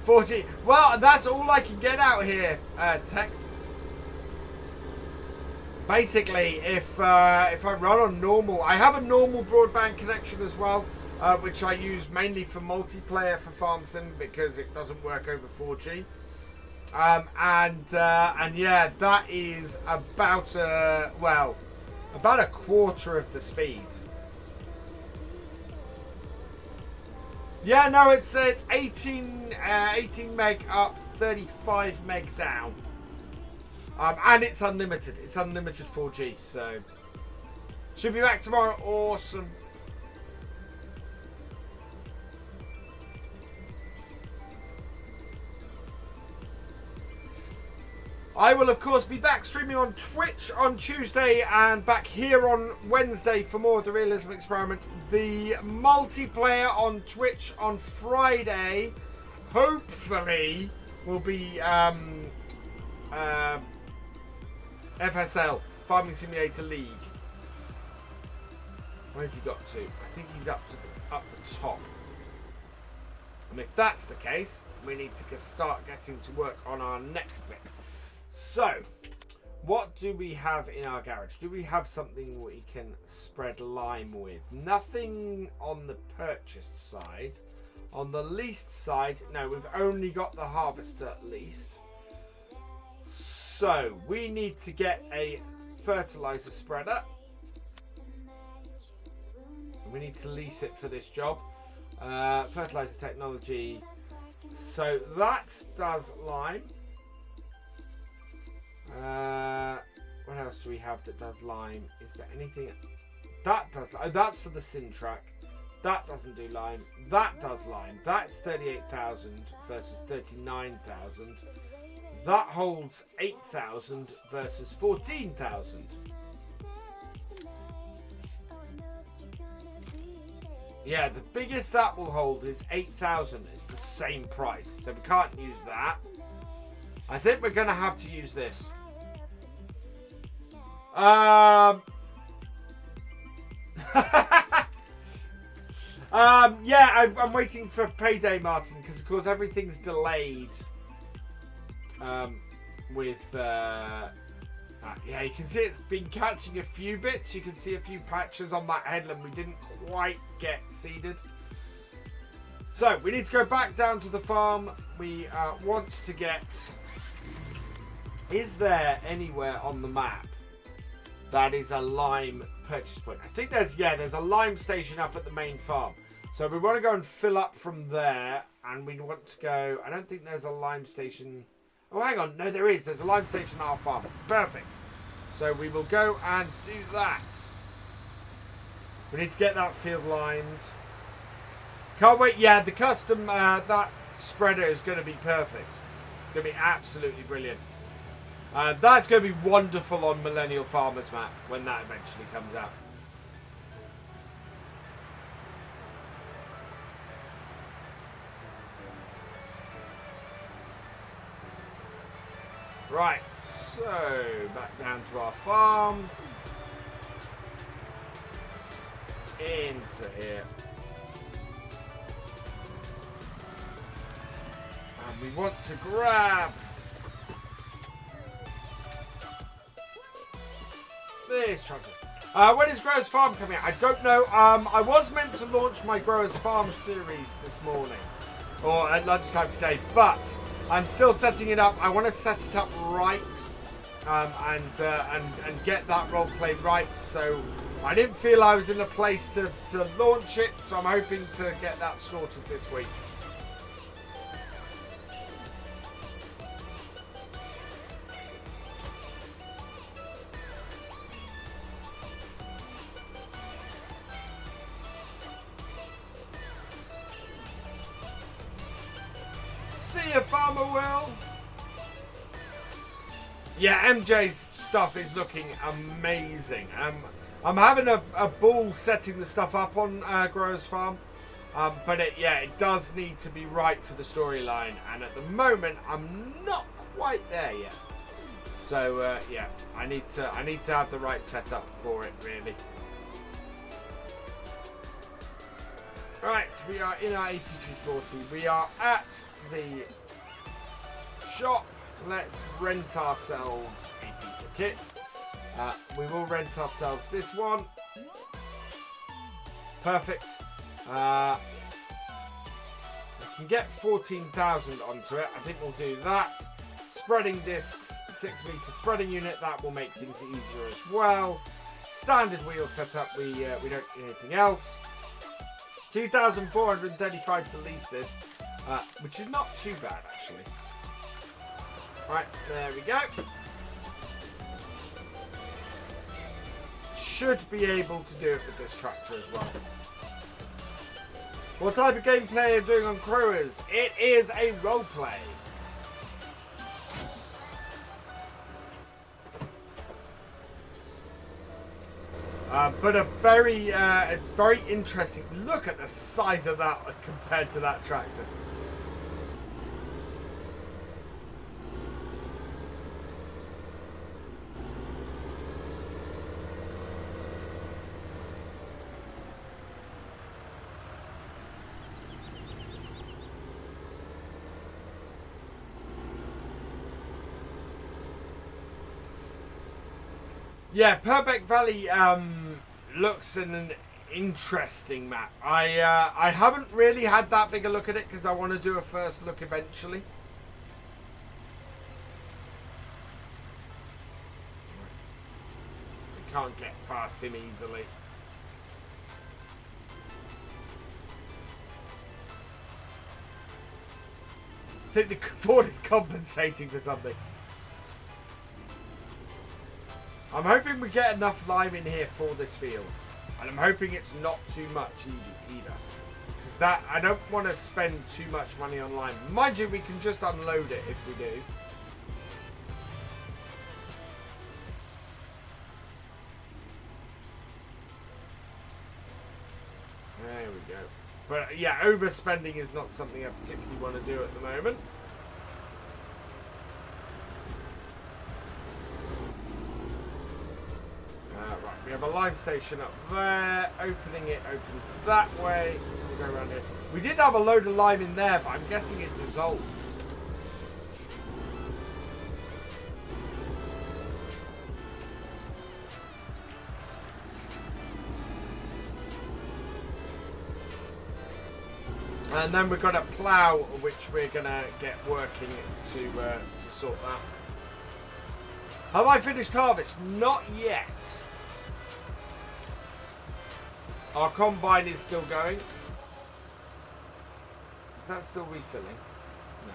40. Well, that's all I can get out here, Tech. Basically, if I run on normal, I have a normal broadband connection as well, which I use mainly for multiplayer for Farm Sim because it doesn't work over 4G. And yeah, that is about a quarter of the speed. Yeah, no, it's 18 meg up, 35 meg down. And it's unlimited. It's unlimited 4G, so should be back tomorrow. Awesome. I will, of course, be back streaming on Twitch on Tuesday and back here on Wednesday for more of the Realism Experiment. The multiplayer on Twitch on Friday, hopefully, will be FSL, Farming Simulator League. Where's he got to? I think he's up the top. And if that's the case, we need to start getting to work on our next bit. So, what do we have in our garage? Do we have something we can spread lime with? Nothing on the purchased side. On the leased side, no, we've only got the harvester leased. So, we need to get a fertilizer spreader. We need to lease it for this job. Fertilizer technology. So, that does lime. What else do we have that does lime? Is there anything that does? Oh, that's for the Sintrack. That doesn't do lime. That does lime. That's 38,000 versus 39,000. That holds 8,000 versus 14,000. Yeah, the biggest that will hold is 8,000. It's the same price, so we can't use that. I think we're going to have to use this. Yeah, I'm waiting for payday, Martin, because of course everything's delayed. Yeah, you can see it's been catching a few bits. You can see a few patches on that headland we didn't quite get seeded. So we need to go back down to the farm. We want to get... Is there anywhere on the map That is a lime purchase point. I think there's a lime station up at the main farm. So we want to go and fill up from there, and we want to go. I don't think there's a lime station. Oh, hang on. No, there is. There's a lime station at our farm. Perfect. So we will go and do that. We need to get that field lined. Can't wait. Yeah, the custom, that spreader is going to be perfect. It's going to be absolutely brilliant. That's going to be wonderful on Millennial Farmers map when that eventually comes out. Right, so back down to our farm. Into here. And we want to grab this tractor. When is Growers Farm coming out? I don't know. I was meant to launch my Growers Farm series this morning, or at lunchtime today, but I'm still setting it up. I want to set it up right, and get that role play right. So I didn't feel I was in a place to launch it. So I'm hoping to get that sorted this week. See you, Farmer Will. Yeah, MJ's stuff is looking amazing. I'm having a ball setting the stuff up on Growers Farm, but it does need to be right for the storyline, and at the moment I'm not quite there yet. So yeah, I need to have the right setup for it, really. Right, we are in our 8340. We are at the shop. Let's rent ourselves a piece of kit. We will rent ourselves this one. Perfect. I can get 14,000 onto it. I think we'll do that. Spreading discs, 6 meter spreading unit. That will make things easier as well. Standard wheel setup. We don't need anything else. 2,435 to lease this, which is not too bad actually. Right, there we go. Should be able to do it with this tractor as well. What type of gameplay are you doing on Growers? It is a roleplay. But it's very interesting. Look at the size of that compared to that tractor. Yeah, Purbeck Valley looks an interesting map. I haven't really had that big a look at it because I want to do a first look eventually. We can't get past him easily. I think the board is compensating for something. I'm hoping we get enough lime in here for this field. And I'm hoping it's not too much either. Because that, I don't want to spend too much money on lime. Mind you, we can just unload it if we do. There we go. But yeah, overspending is not something I particularly want to do at the moment. We have a lime station up there. Opening it opens that way. So we'll go around here. We did have a load of lime in there, but I'm guessing it dissolved. And then we've got a plough, which we're going to get working to sort that. Have I finished harvest? Not yet. Our combine is still going. Is that still refilling? No.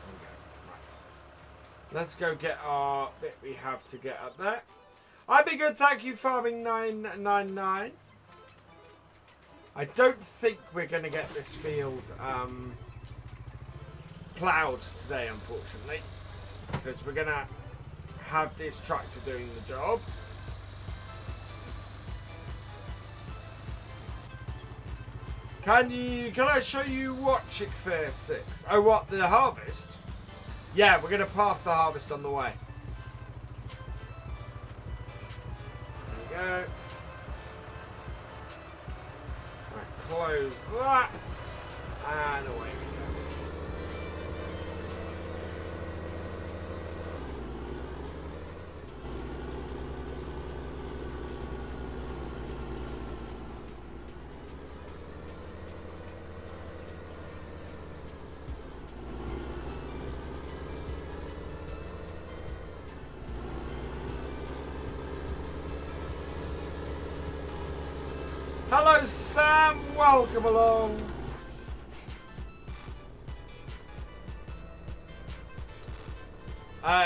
There we go. Right. Let's go get our bit we have to get up there. I'd be good, thank you, Farming 999. I don't think we're going to get this field ploughed today, unfortunately, because we're going to have this tractor doing the job. Can I show you what Chick-fil-A 6? Oh, what, the harvest? Yeah, we're going to pass the harvest on the way. There we go. Right, close that. And away we go. Hello Sam, welcome along.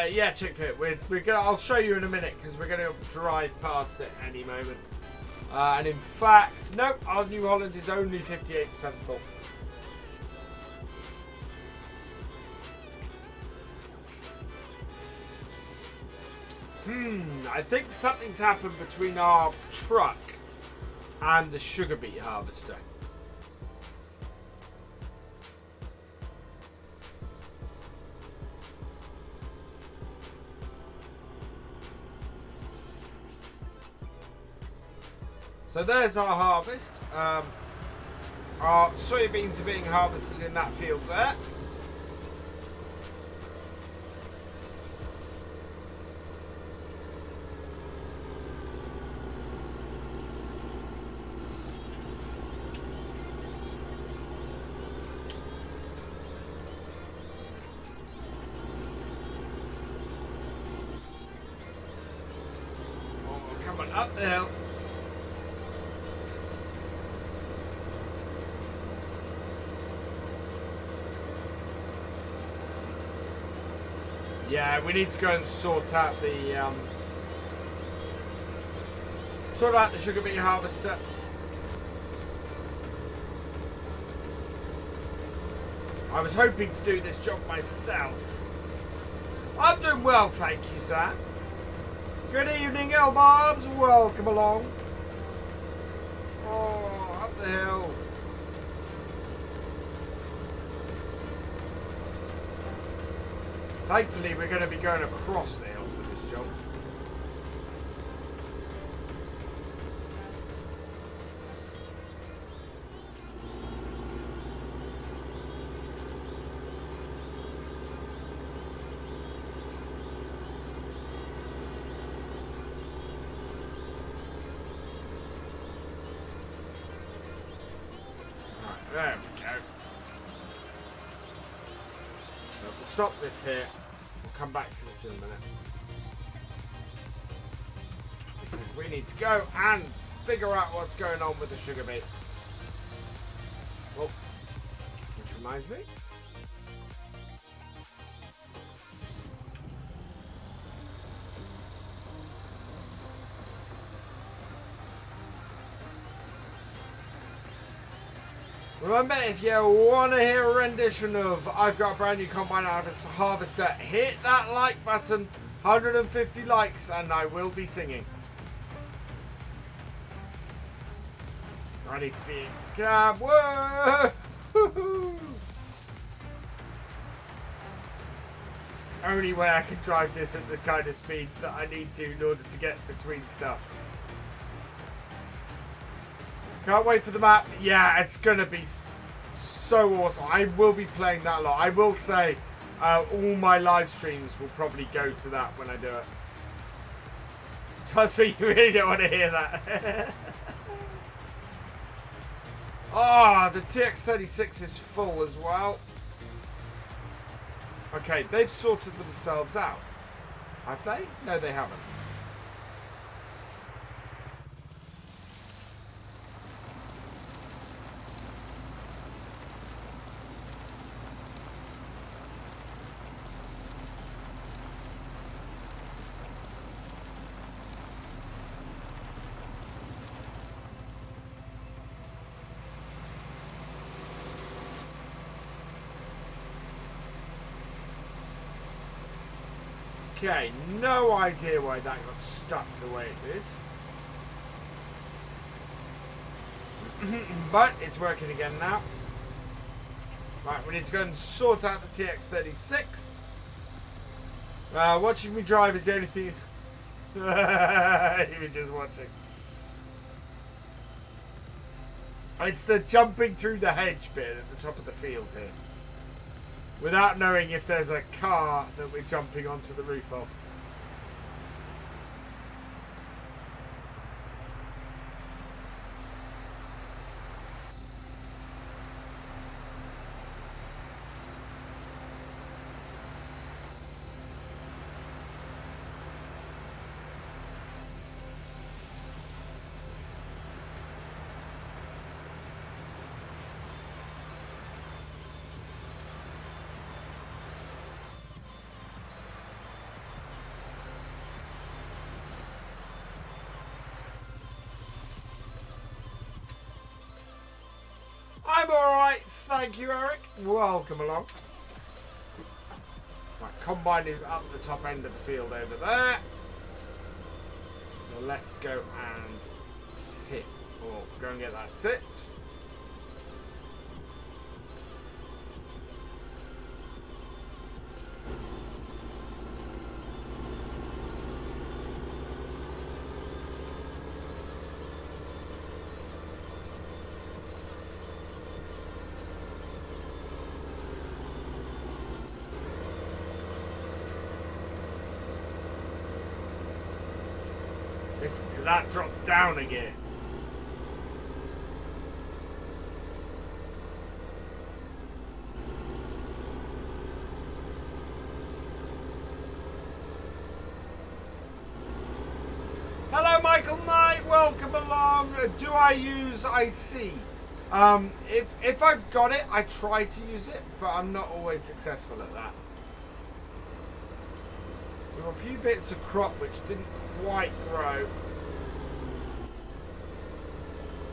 Yeah, Chick-fil-A. We're gonna. I'll show you in a minute because we're gonna drive past it any moment. And in fact, nope, our New Holland is only 58% full. I think something's happened between our truck and the sugar beet harvester. So there's our harvest. Our soybeans are being harvested in that field there. Up the hill. Yeah, we need to go and sort out the sugar beet harvester. I was hoping to do this job myself. I'm doing well, thank you, sir. Good evening, Elbarbs. Welcome along. Oh, up the hill. Thankfully, we're going to be going across the hill for this job. There we go. So we'll stop this here. We'll come back to this in a minute. Because we need to go and figure out what's going on with the sugar beet. Well, which reminds me. Remember, if you want to hear a rendition of I've Got a Brand New Combine Harvester, hit that like button, 150 likes, and I will be singing. I need to be in cab. Whoa! Only way I can drive this at the kind of speeds that I need to in order to get between stuff. Can't wait for the map. Yeah, it's going to be so awesome. I will be playing that a lot. I will say all my live streams will probably go to that when I do it. Trust me, you really don't want to hear that. Oh, the TX36 is full as well. Okay, they've sorted themselves out. Have they? No, they haven't. Okay, no idea why that got stuck the way it did. But it's working again now. Right, we need to go and sort out the TX36. Watching me drive is the only thing. You were just watching. It's the jumping through the hedge bit at the top of the field here. Without knowing if there's a car that we're jumping onto the roof of. I'm alright, thank you, Eric. Welcome along. Right, combine is up the top end of the field over there. So let's go and tip, or go and get that tipped. Listen to that drop down again. Hello, Michael Knight. Welcome along. Do I use IC? If I've got it, I try to use it, but I'm not always successful at that. There were a few bits of crop which didn't quite grow.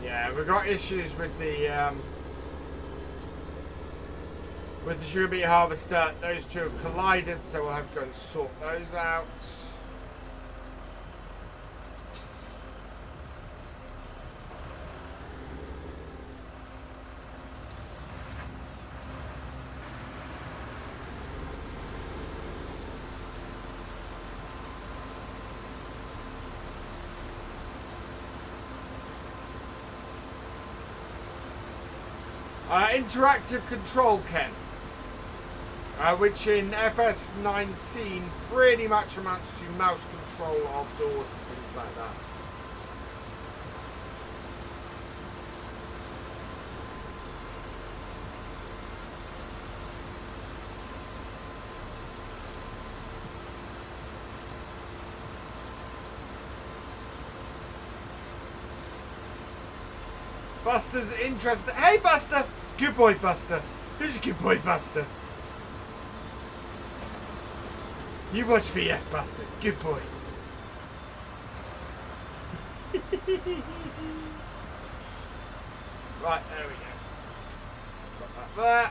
Yeah, we've got issues with the sugar beet harvester. Those two have collided, so we'll have to go and sort those out. Interactive control, Ken, which in FS19 pretty much amounts to mouse control of doors and things like that. Buster's interested. Hey, Buster! Good boy, Buster. Who's a good boy, Buster? You watch VF, Buster. Good boy. Right, there we go. Stop that there.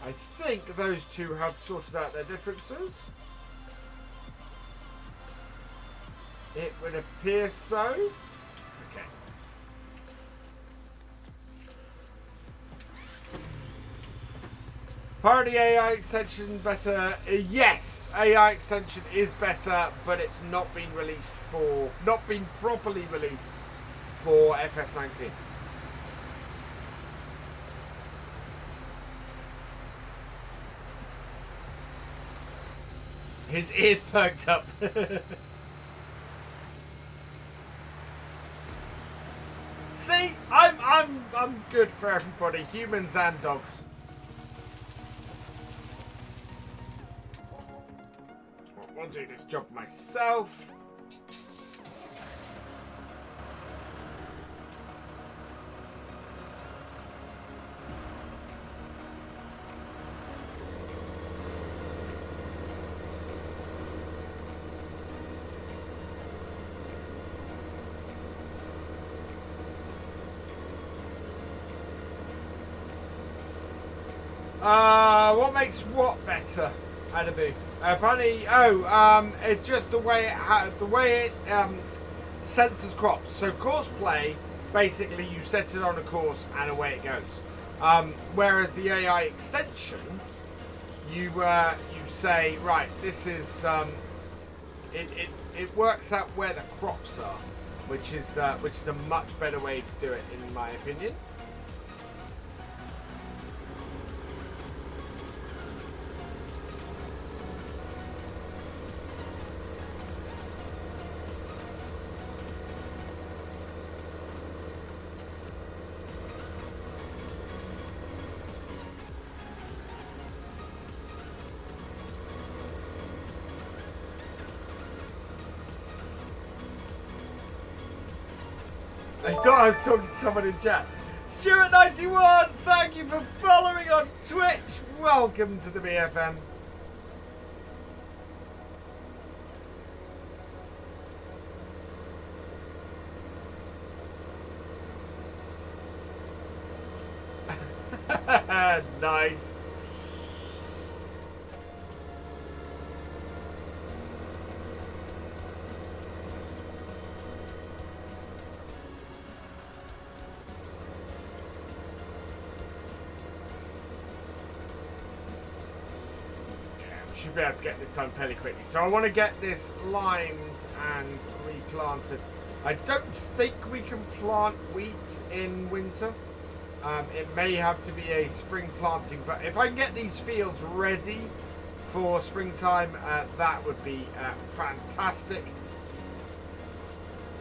I think those two have sorted out their differences. It would appear so. Okay. Party AI extension better? Yes, AI extension is better, but it's not been released for, not been properly released for FS19. His ears perked up. See, I'm good for everybody, humans and dogs. will do this job myself. What makes what better? Adabu. Apparently, it's just the way it senses crops. So Courseplay, basically you set it on a course and away it goes. Whereas the AI extension, you say, right, this is it works out where the crops are, which is a much better way to do it in my opinion. I thought I was talking to someone in chat. Stuart91, thank you for following on Twitch. Welcome to the BFM. Nice. Should be able to get this done fairly quickly. So I want to get this limed and replanted. I don't think we can plant wheat in winter. It may have to be a spring planting, but if I can get these fields ready for springtime, that would be fantastic.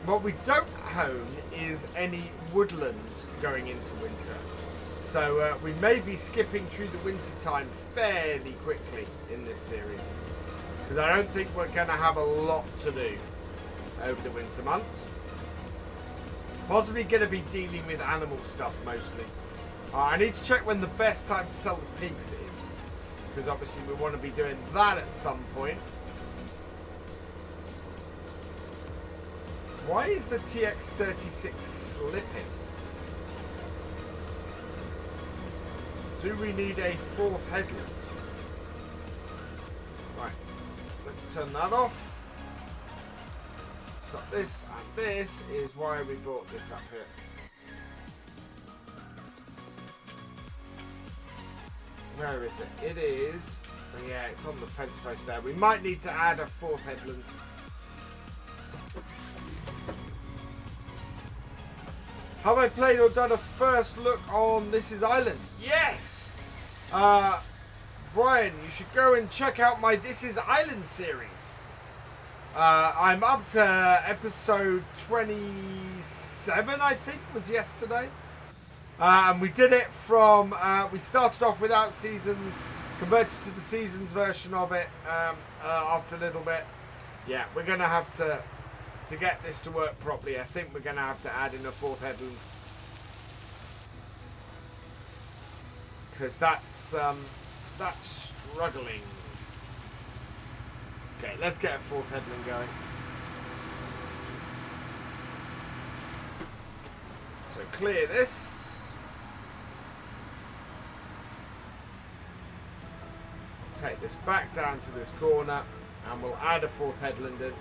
What we don't own is any woodland going into winter. So we may be skipping through the winter time fairly quickly in this series, because I don't think we're going to have a lot to do over the winter months. Possibly going to be dealing with animal stuff mostly. I need to check when the best time to sell the pigs is, because obviously we want to be doing that at some point. Why is the TX36 slipping? Do we need a fourth headland? Right, let's turn that off. Stop this, and this is why we brought this up here. Where is it? It is, oh yeah, it's on the fence post there. We might need to add a fourth headland. Have I played or done a first look on This Is Island? Yes! Brian, you should go and check out my This Is Island series. I'm up to episode 27, I think, was yesterday. And we did it from, we started off without seasons, converted to the seasons version of it after a little bit. Yeah, we're going to have to get this to work properly. I think we're going to have to add in a fourth headland, because that's struggling. Okay, let's get a fourth headland going. So clear this. Take this back down to this corner, and we'll add a fourth headland in.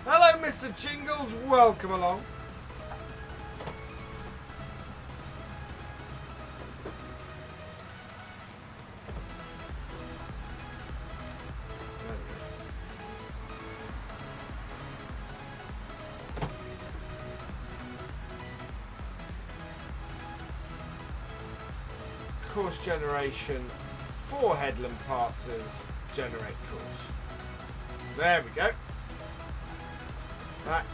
Hello, Mr. Jingles. Welcome along. Course generation, 4 headland passes, generate course. There we go. Back.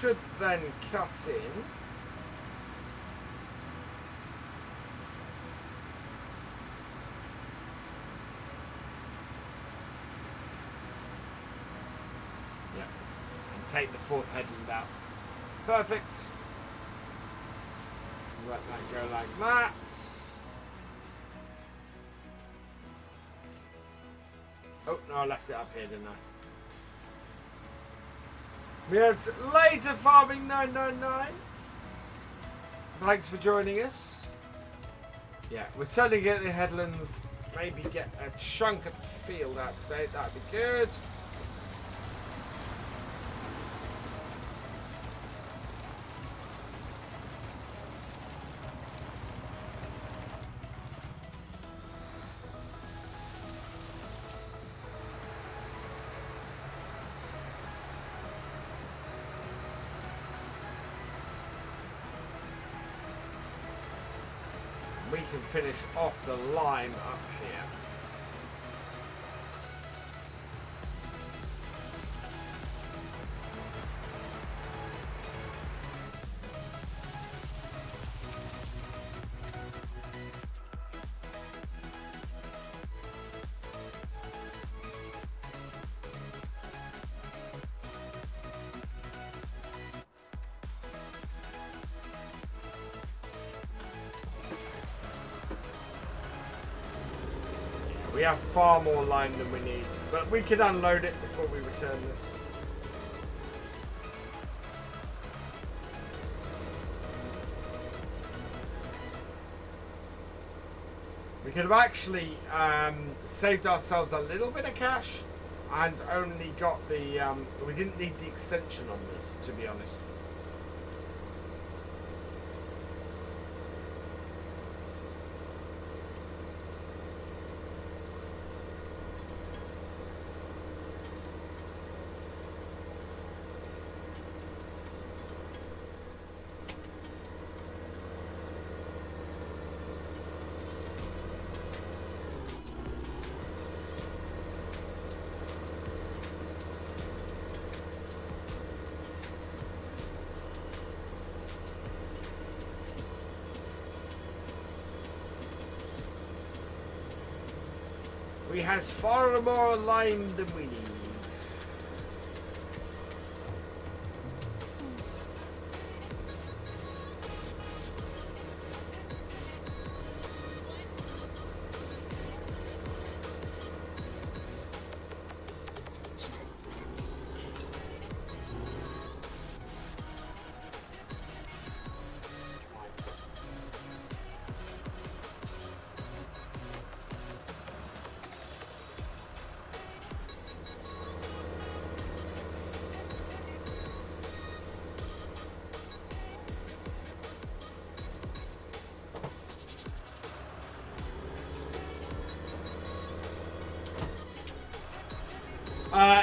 should then cut in. Yeah, and take the fourth headland out. Perfect. Let that go like that. Oh, no, I left it up here, didn't I? We had later Farming 999. Thanks for joining us. Yeah, we're starting to get the headlands. Maybe get a chunk of the field out today. That'd be good. We can finish off the lime up here. We have far more lime than we need, but we can unload it before we return this. We could have actually saved ourselves a little bit of cash and only got the... we didn't need the extension on this, to be honest. We has far more lime than we need.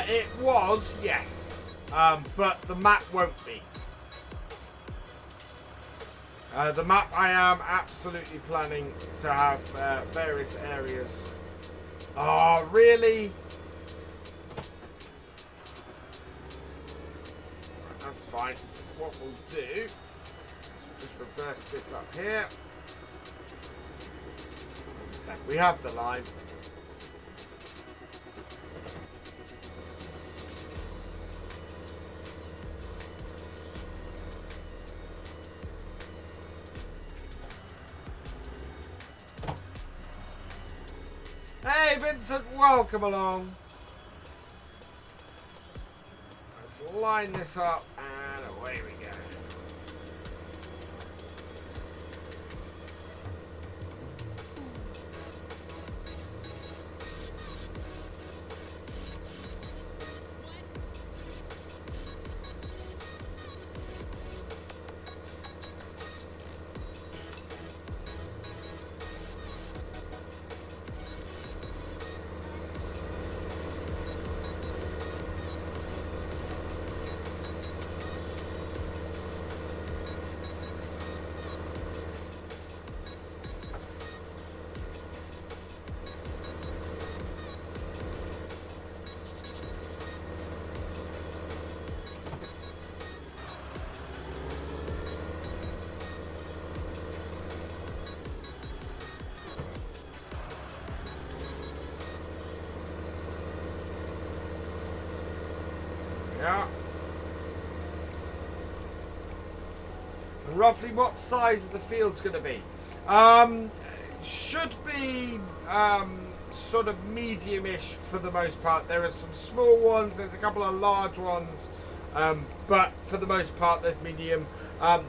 It was, yes, but the map won't be. The map I am absolutely planning to have various areas. Oh, really? That's fine. What we'll do, just reverse this up here. As I said, we have the line. Hey Vincent, welcome along. Let's line this up and away we go. Yeah. And roughly what size of the field's going to be? Should be sort of medium-ish for the most part. There are some small ones, there's a couple of large ones, but for the most part there's medium.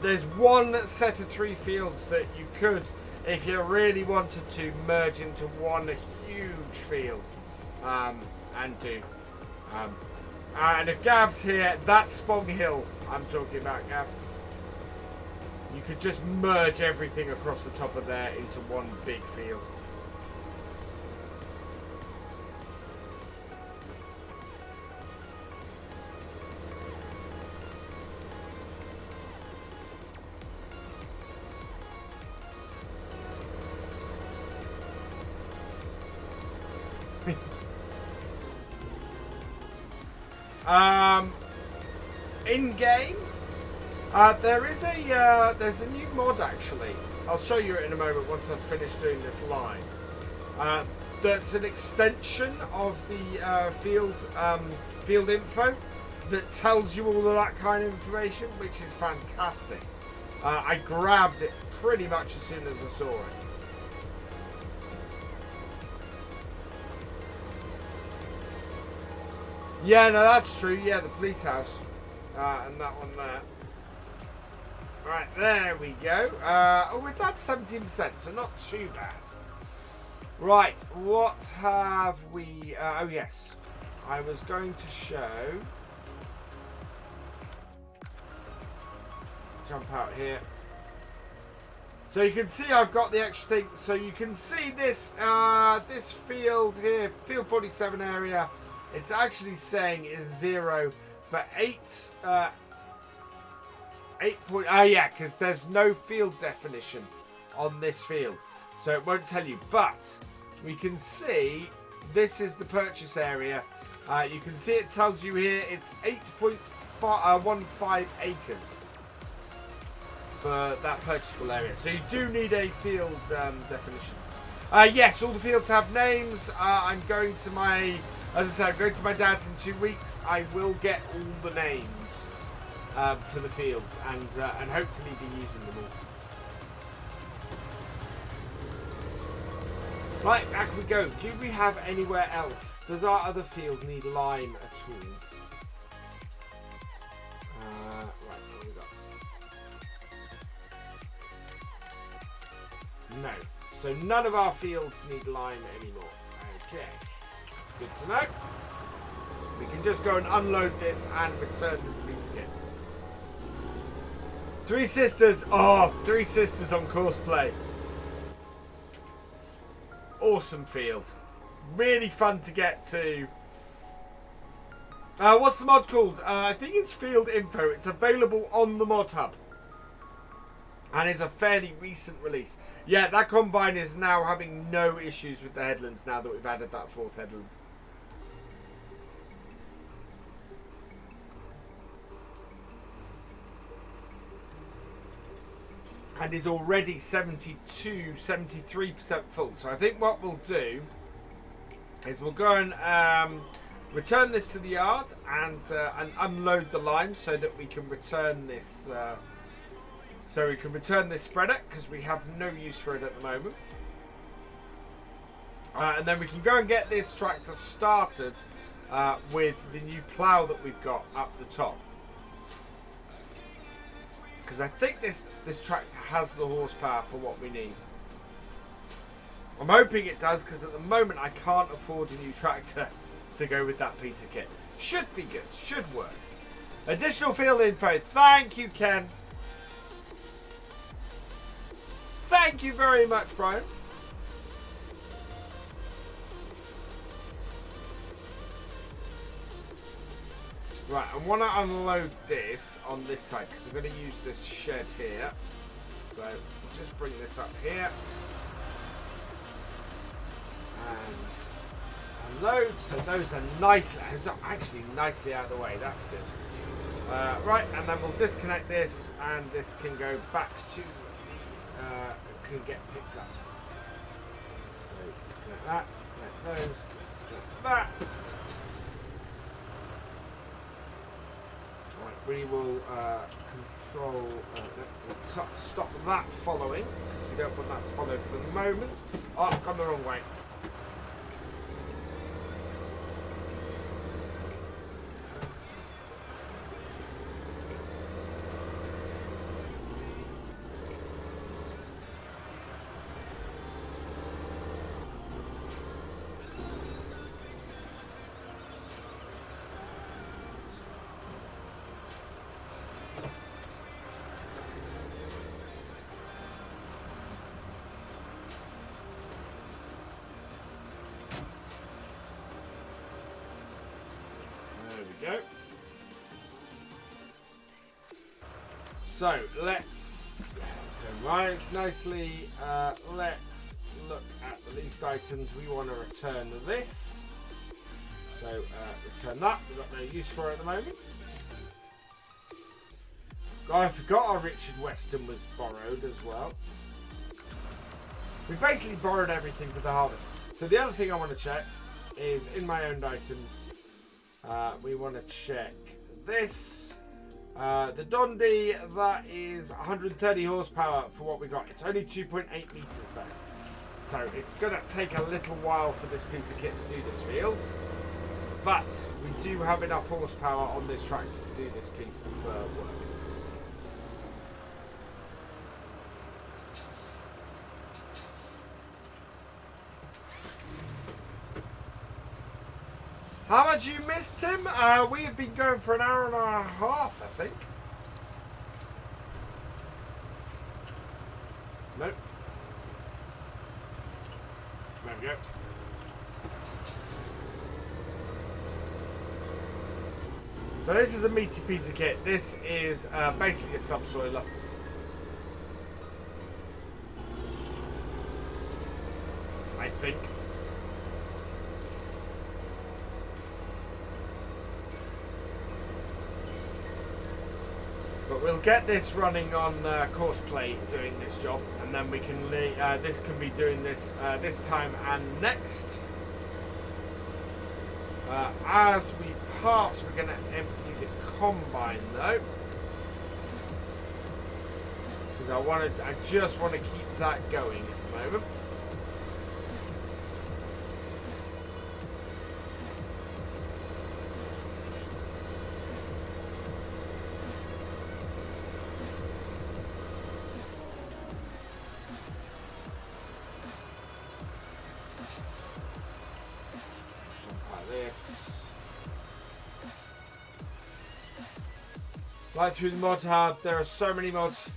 There's one set of 3 fields that you could, if you really wanted to, merge into one huge field and do. And if Gav's here, that's Spong Hill I'm talking about, Gav. You could just merge everything across the top of there into one big field. In game, there's a new mod actually. I'll show you it in a moment once I've finished doing this line. That's an extension of the field info that tells you all of that kind of information, which is fantastic. I grabbed it pretty much as soon as I saw it. Yeah, no, that's true. Yeah, the police house. And that one there. Right, there we go. Oh, we've done 17%, so not too bad. Right, what have we... oh, yes. I was going to show... Jump out here. So you can see I've got the extra thing. So you can see this this field here, field 47 area. It's actually saying is 0, but 8 point. Oh yeah, because there's no field definition on this field, so it won't tell you. But we can see this is the purchase area. You can see it tells you here it's 8.15 acres for that purchasable area. So you do need a field definition. Yes, all the fields have names. I'm going to my, as I said, I'm going to my dad's in 2 weeks. I will get all the names for the fields and hopefully be using them all. Right, back we go. Do we have anywhere else? Does our other field need lime at all? Right, what have we got? No. So none of our fields need lime anymore. Okay. Good to know. We can just go and unload this and return this piece of kit. 3 sisters. Oh, 3 sisters on Courseplay. Awesome field. Really fun to get to. What's the mod called? I think it's Field Info. It's available on the mod hub. And it's a fairly recent release. Yeah, that combine is now having no issues with the headlands now that we've added that 4th headland. And is already 72, 73% full. So I think what we'll do is we'll go and return this to the yard and unload the lime so that we can return this. So we can return this spreader because we have no use for it at the moment. And then we can go and get this tractor started with the new plough that we've got up the top. Because I think this tractor has the horsepower for what we need. I'm hoping it does because at the moment I can't afford a new tractor to go with that piece of kit. Should be good. Should work. Additional field info. Thank you, Ken. Thank you very much, Brian. Right, I want to unload this on this side because I'm going to use this shed here. So just bring this up here and unload. So those are actually nicely out of the way. That's good. Right, and then we'll disconnect this, and this can go back to can get picked up. So disconnect that, disconnect those, disconnect that. we will control, stop that following, because we don't want that to follow for the moment. Oh, I've gone the wrong way. Go. So let's go right nicely. Let's look at the least items. We want to return this. So return that. We've got no use for it at the moment. I forgot our Richard Weston was borrowed as well. We basically borrowed everything for the harvest. So the other thing I want to check is in my owned items. We want to check this. The Dondi, that is 130 horsepower for what we got. It's only 2.8 meters though. So it's going to take a little while for this piece of kit to do this field. But we do have enough horsepower on this tractor to do this piece of work. How much you missed, Tim? We have been going for an hour and a half, I think. Nope. There we go. So this is a meaty piece of kit. This is basically a subsoiler. I think. But we'll get this running on Courseplay doing this job, and then we can this can be doing this this time and next. As we pass, we're going to empty the combine though, because I just want to keep that going at the moment. Right through the mod hub, there are so many mods.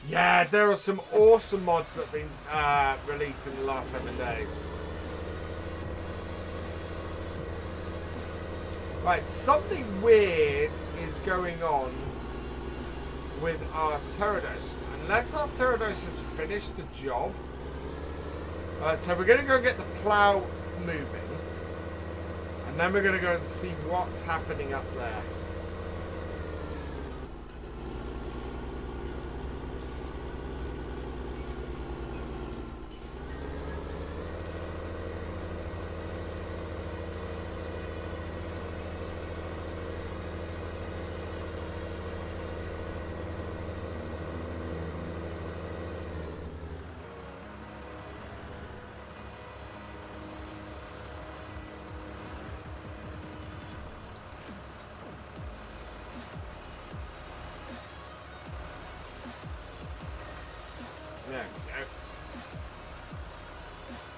Yeah, there are some awesome mods that have been released in the last 7 days. Right, something weird is going on with our Pterodos. Unless our Pterodos has finished the job. So we're going to go get the plow moving. And then we're going to go and see what's happening up there.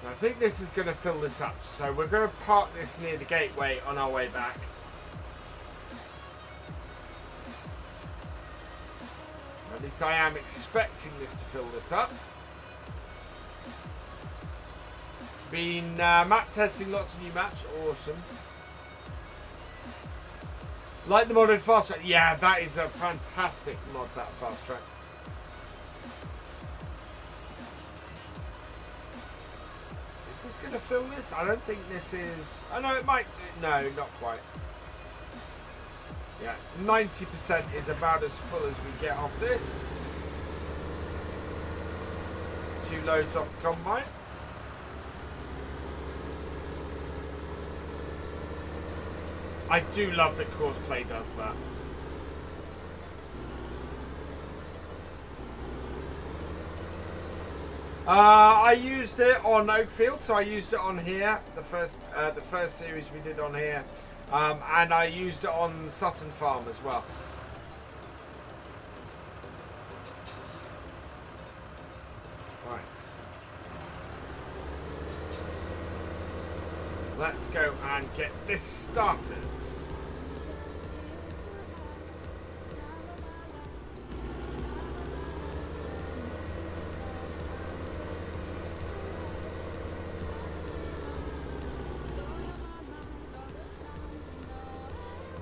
I think this is going to fill this up, so we're going to park this near the gateway on our way back. At least I am expecting this to fill this up. Been map testing lots of new maps, awesome. Like the modded fast track, yeah, that is a fantastic mod, that fast track. Is this going to fill this? I don't think this is... Oh no, it might do. No, not quite. Yeah, 90% is about as full as we get off this. 2 loads off the combine. I do love that Courseplay does that. I used it on Oakfield, so I used it on here, the first series we did on here, and I used it on Sutton Farm as well. Right. Let's go and get this started.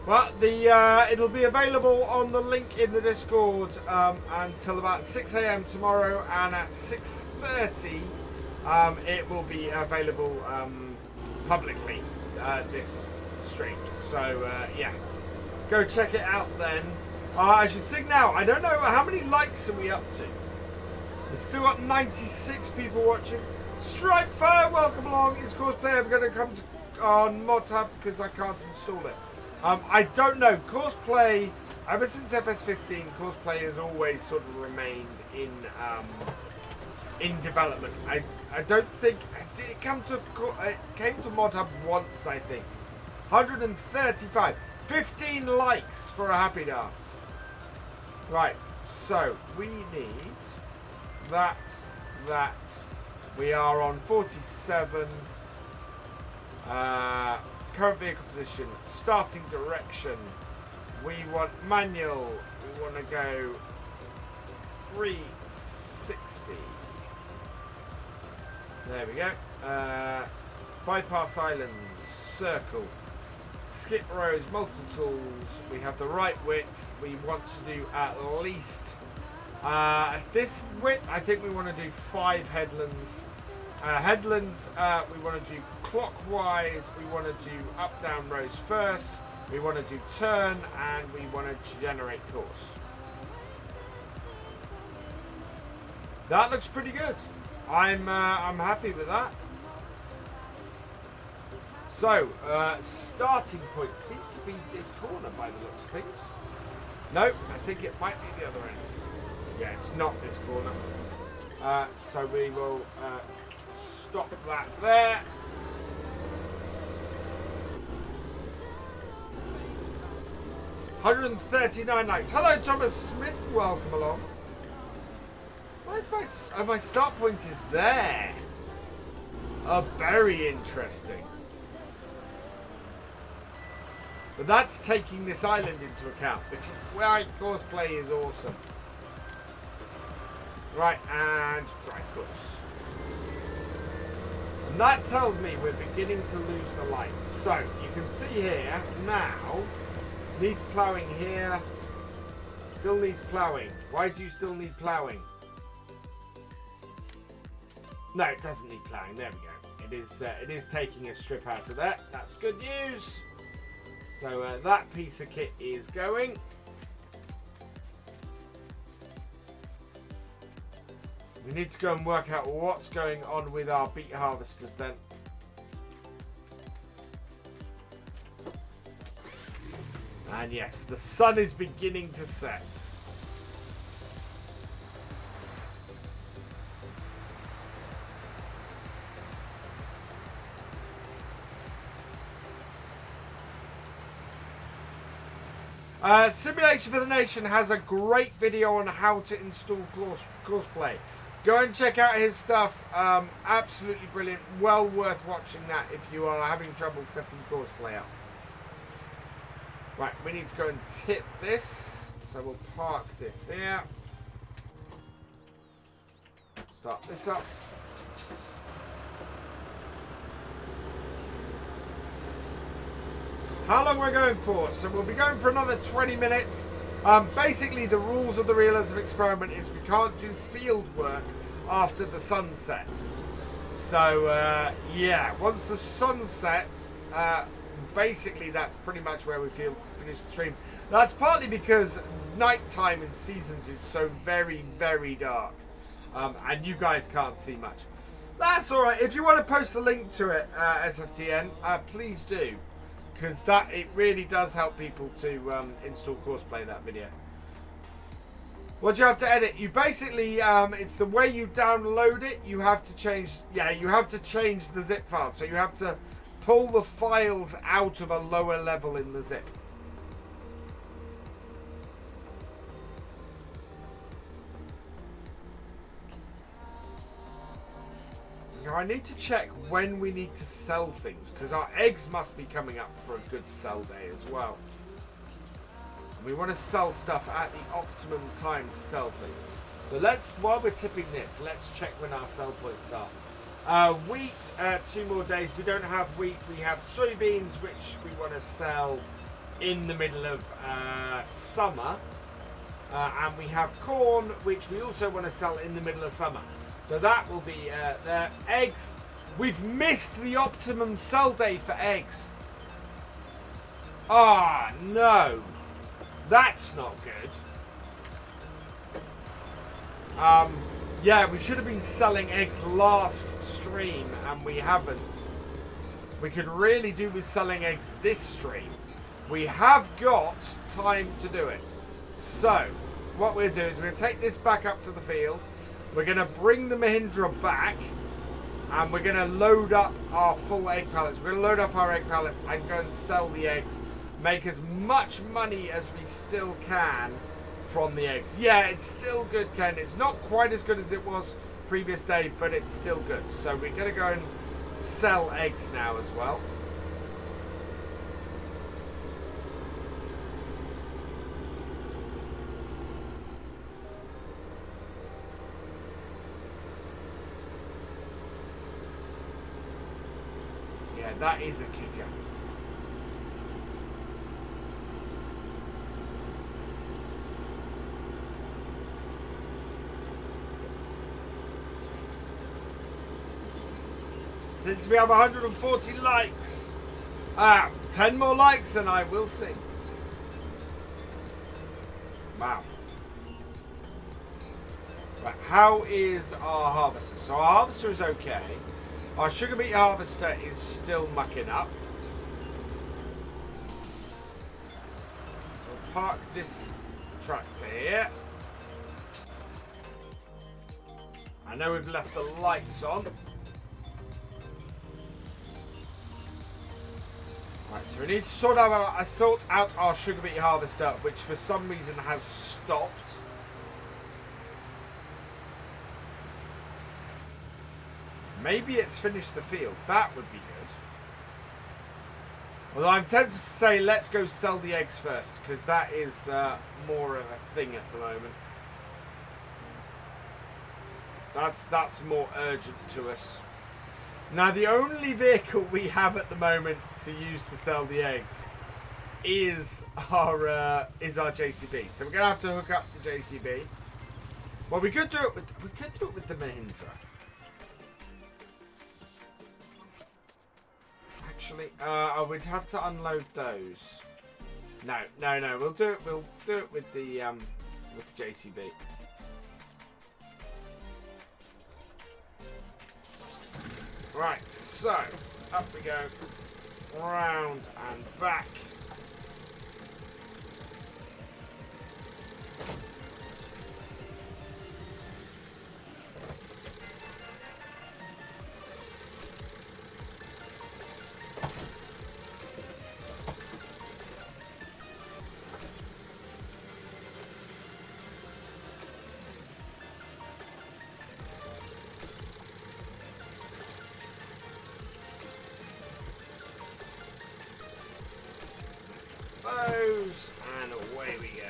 Well, it'll be available on the link in the Discord until about 6 AM tomorrow, and at 6:30 it will be available publicly, this stream. So yeah, go check it out then. I should sing now. I don't know, how many likes are we up to? We've still got 96 people watching. Strike Fire, welcome along. It's Courseplay. I'm going to come on ModHub because I can't install it. I don't know. Courseplay, ever since FS15, Courseplay has always sort of remained in development. I don't think it came to ModHub once. I think 135, 15 likes for a happy dance. Right. So we need that. We are on 47. Current vehicle position, starting direction. We want manual. We want to go 360. There we go. Bypass islands, circle, skip roads, multiple tools. We have the right width. We want to do at least this width. I think we want to do 5 headlands. Headlands, we want to do clockwise, we want to do up-down rows first, we want to do turn, and we want to generate course. That looks pretty good. I'm happy with that. So, starting point seems to be this corner by the looks of things. No, I think it might be the other end. Yeah, it's not this corner. So we will stop that there. $139 likes. Hello, Thomas Smith. Welcome along. Where's my start point is there. Oh, very interesting. But that's taking this island into account, which is why Courseplay is awesome. Right, and drive course. And that tells me we're beginning to lose the lights. So, you can see here, now, needs ploughing here, still needs ploughing. Why do you still need ploughing? No, it doesn't need ploughing, there we go. It is taking a strip out of there, that's good news. So that piece of kit is going. We need to go and work out what's going on with our beet harvesters then. And yes, the sun is beginning to set. Simulation for the Nation has a great video on how to install Courseplay. Go and check out his stuff. Absolutely brilliant. Well worth watching that if you are having trouble setting Courseplay up. Right, we need to go and tip this. So we'll park this here. Start this up. How long we're going for? So we'll be going for another 20 minutes. Basically, the rules of the Realism Experiment is we can't do field work after the sun sets. So, yeah, once the sun sets, basically that's pretty much where we finish the stream. That's partly because nighttime in Seasons is so very, very dark. And you guys can't see much. That's alright. If you want to post the link to it, SFTN, please do. Because it really does help people to install Courseplay, that video. What do you have to edit? You basically, it's the way you download it. You have to change, yeah, you have to change the zip file. So you have to pull the files out of a lower level in the zip. Now I need to check when we need to sell things, because our eggs must be coming up for a good sell day as well. We want to sell stuff at the optimum time to sell things. So let's, while we're tipping this, let's check when our sell points are. Wheat, 2 more days. We don't have wheat. We have soybeans, which we want to sell in the middle of summer. And we have corn, which we also want to sell in the middle of summer. So that will be the eggs. We've missed the optimum sell day for eggs. Ah, no. That's not good. Yeah, we should have been selling eggs last stream, and we haven't. We could really do with selling eggs this stream. We have got time to do it. So, what we'll do is we're going to take this back up to the field. We're going to bring the Mahindra back, and we're going to load up our full egg pallets. We're going to load up our egg pallets and go and sell the eggs. Make as much money as we still can from the eggs. Yeah, it's still good, Ken. It's not quite as good as it was previous day, but it's still good. So we're going to go and sell eggs now as well. Yeah, that is a kicker. Since we have 140 likes, 10 more likes and I will sing. Wow. Right, how is our harvester? So our harvester is okay. Our sugar beet harvester is still mucking up. So we'll park this tractor here. I know we've left the lights on. Right, so we need to sort out our sugar beet harvester, which for some reason has stopped. Maybe it's finished the field. That would be good. Although I'm tempted to say let's go sell the eggs first, because that is more of a thing at the moment. That's more urgent to us. Now, the only vehicle we have at the moment to use to sell the eggs is our JCB. So we're gonna have to hook up the JCB. Well, we could do it with the Mahindra. Actually, I would have to unload those. No. We'll do it with the JCB. Right, so up we go, round and back. And away we go.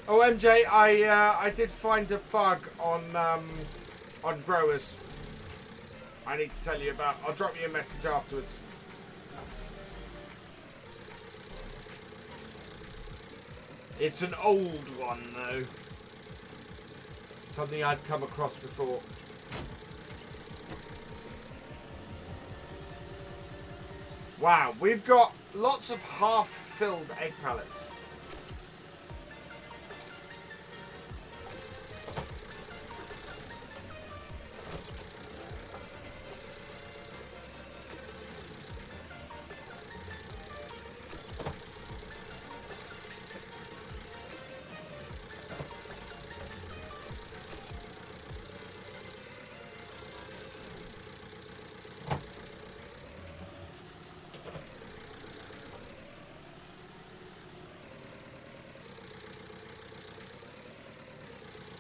Oh, MJ, I did find a bug on growers. I need to tell you about. I'll drop you a message afterwards. It's an old one though. Something I'd come across before. Wow, we've got lots of half-filled egg pallets.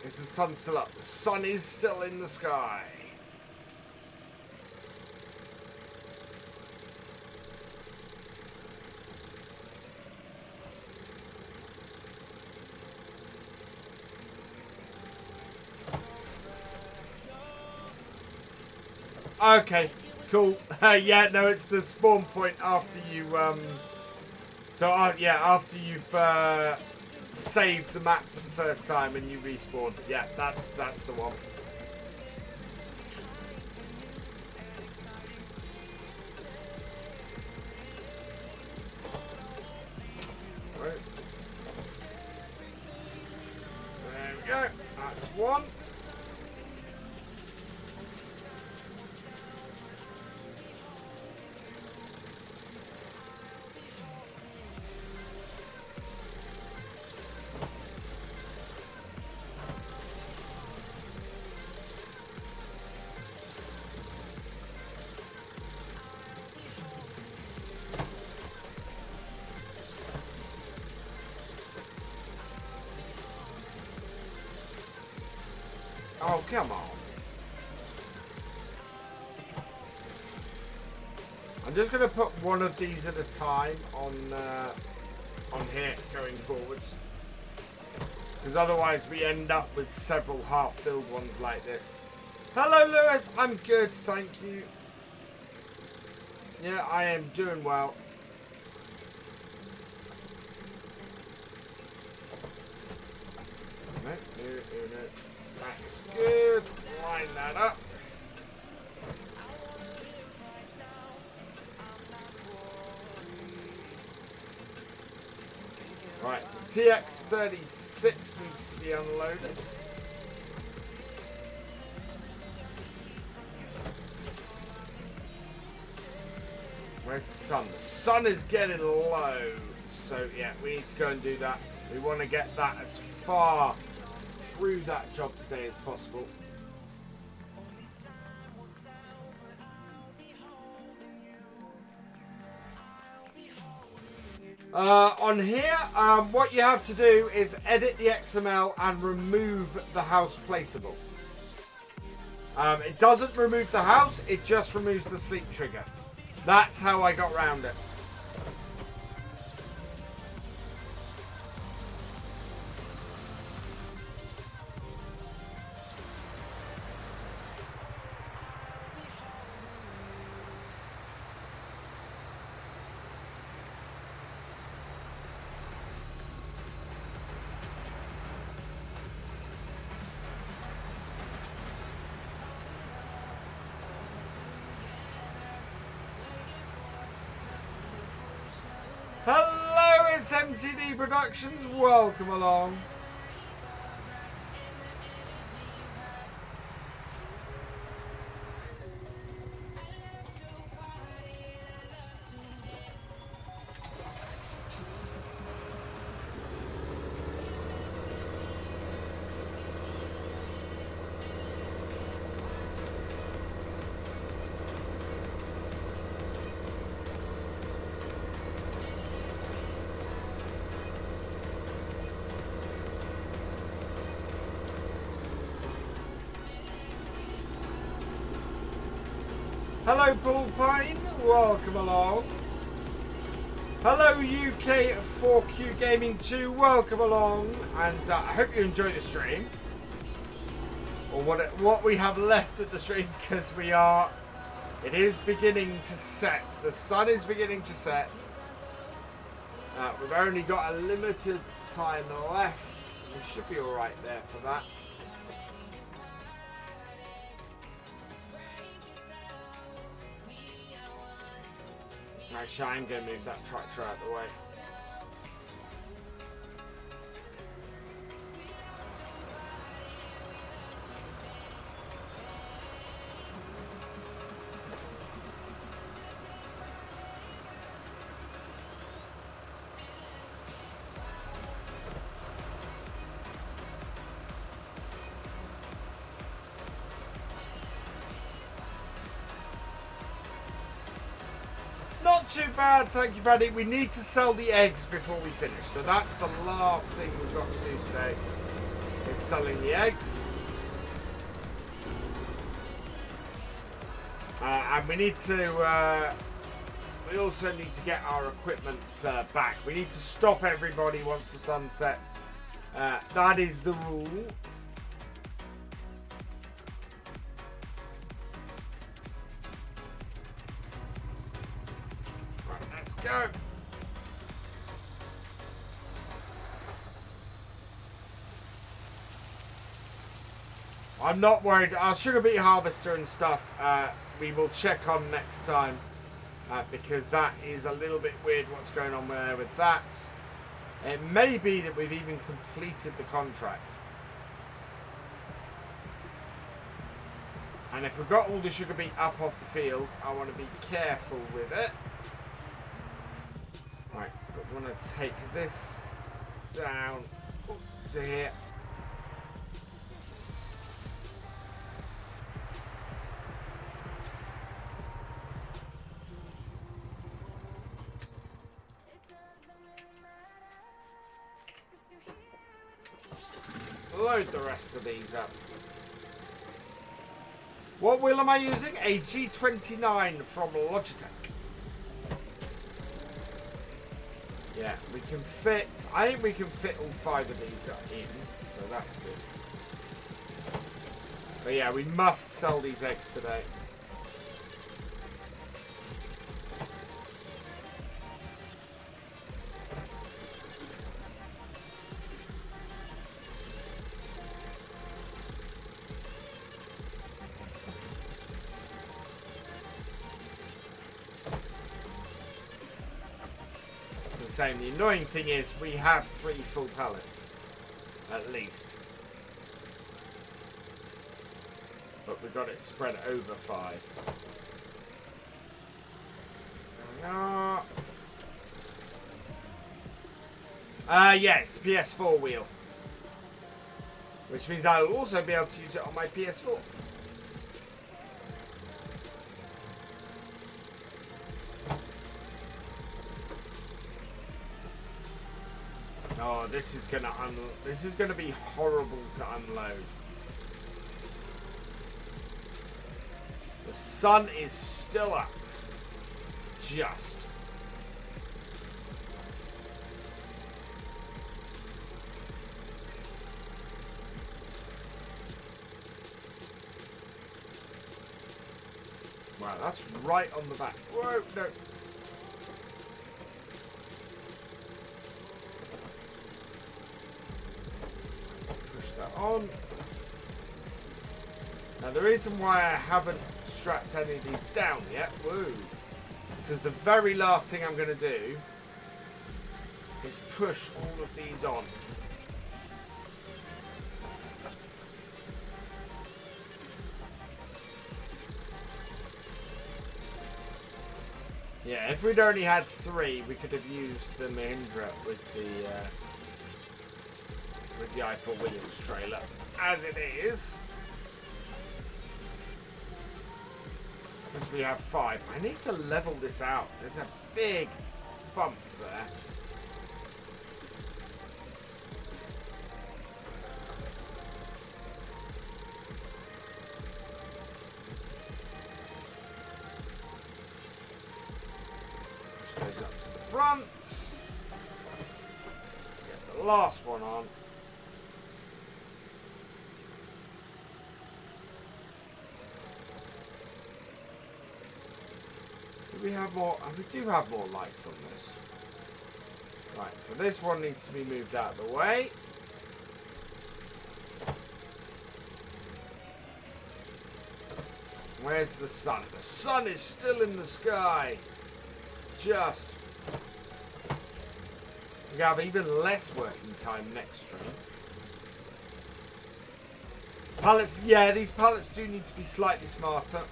Is the sun still up? The sun is still in the sky. Okay, cool. Yeah, no, it's the spawn point after you, yeah, after you've, saved the map for the first time and you respawn. Yeah, that's the one. Right. There we go. That's one. Oh, come on. I'm just going to put one of these at a time on here going forwards. Because otherwise we end up with several half-filled ones like this. Hello, Lewis. I'm good, thank you. Yeah, I am doing well. That's good. Line that up. Right, the TX36 needs to be unloaded. Where's the sun? The sun is getting low. So yeah, we need to go and do that. We want to get that as far through that job today as possible. On here, what you have to do is edit the XML and remove the house placeable. It doesn't remove the house, it just removes the sleep trigger. That's how I got around it. Hello, it's MCD Productions. Welcome along. Hello, Paul Pine. Welcome along. Hello, UK 4Q Gaming 2. Welcome along. And I hope you enjoy the stream. Or what we have left of the stream, because we are It is beginning to set. The sun is beginning to set. We've only got a limited time left. We should be alright there for that. Actually, I'm going to move that tractor out of the way. Not too bad, thank you, Paddy. We need to sell the eggs before we finish. So that's the last thing we've got to do today, is selling the eggs. And we need to, we also need to get our equipment back. We need to stop everybody once the sun sets. That is the rule. Go. I'm not worried. Our sugar beet harvester and stuff we will check on next time because that is a little bit weird what's going on there with that. It may be that we've even completed the contract. And if we've got all the sugar beet up off the field, I want to be careful with it. Right, but we want to take this down to here. Load the rest of these up. What wheel am I using? A G29 from Logitech. Yeah, we can fit, I think we can fit all 5 of these in, so that's good. But yeah, we must sell these eggs today. Same. The annoying thing is we have 3 full pallets, at least. But we've got it spread over 5. There we are. Yeah, it's the PS4 wheel. Which means I'll also be able to use it on my PS4. Oh, this is gonna be horrible to unload. The sun is still up. Just. Wow, that's right on the back. Whoa, no. On. Now the reason why I haven't strapped any of these down yet, because the very last thing I'm going to do is push all of these on. Yeah, if we'd only had 3, we could have used the Mahindra with the Eiffel Williams trailer. As it is, because we have 5. I need to level this out. There's a big bump there. Push those up to the front. Get the last one on. we have more? We do have more lights on this. Right, so this one needs to be moved out of the way. Where's the sun? The sun is still in the sky. Just. We have even less working time next stream. Pallets, yeah, these pallets do need to be slightly smarter.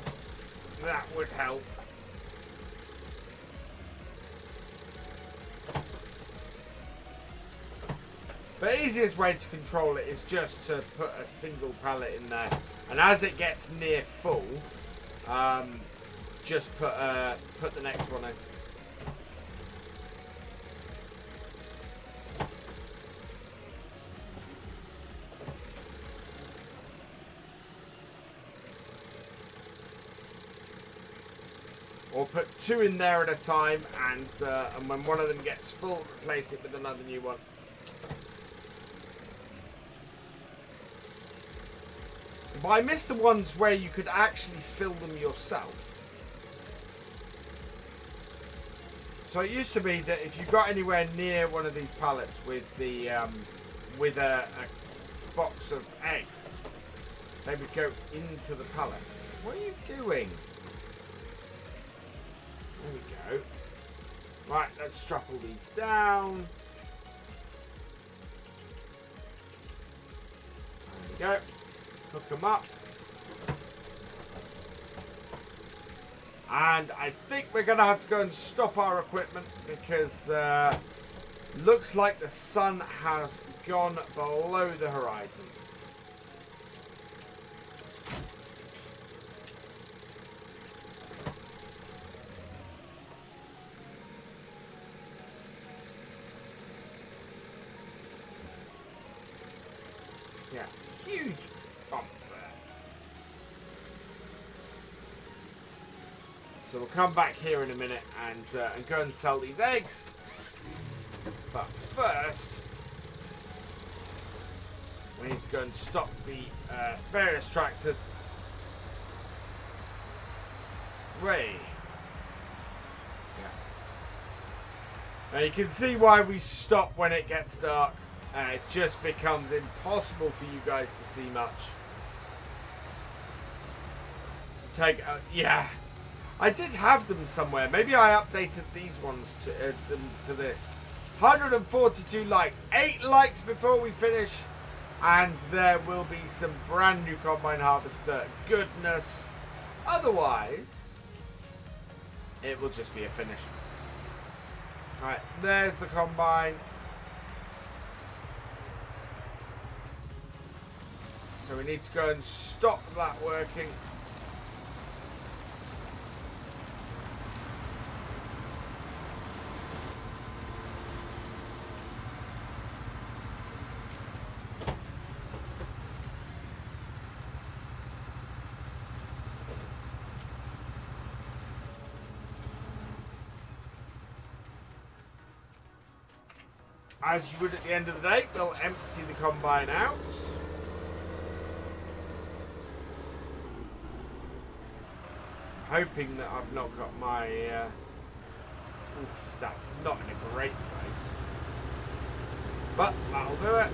That would help. The easiest way to control it is just to put a single pallet in there, and as it gets near full, just put the next one in. Or put two in there at a time, and when one of them gets full, replace it with another new one. But I missed the ones where you could actually fill them yourself. So it used to be that if you got anywhere near one of these pallets with the with a box of eggs, they would go into the pallet. What are you doing? There we go. Right, let's strap all these down. There we go. Hook them up. And I think we're going to have to go and stop our equipment because looks like the sun has gone below the horizon. Yeah, huge bump there. So we'll come back here in a minute and go and sell these eggs. But first, we need to go and stop the various tractors. Way. Yeah. Now you can see why we stop when it gets dark. It just becomes impossible for you guys to see much. Yeah. I did have them somewhere. Maybe I updated these ones to this. 142 likes. 8 likes before we finish. And there will be some brand new combine harvester goodness. Otherwise, it will just be a finish. Alright, there's the combine. So we need to go and stop that working. As you would at the end of the day, we'll empty the combine out. Hoping that I've not got my oof, that's not in a great place, but that'll do it.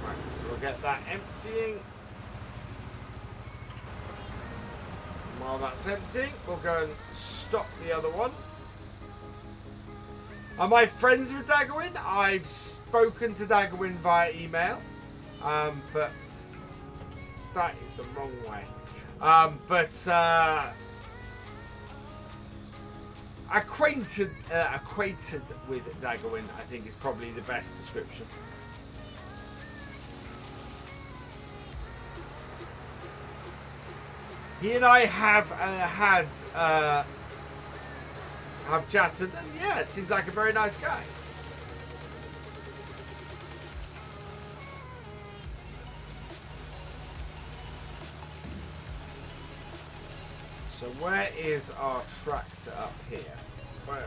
Right, so we'll get that emptying. And while that's emptying, we'll go and stop the other one. Am I friends with Daggerwin? I've spoken to Daggerwin via email, but that is the wrong way. Acquainted with Daggerwin, I think, is probably the best description. He and I have chatted, and yeah, it seems like a very nice guy. So where is our tractor up here? Whoa.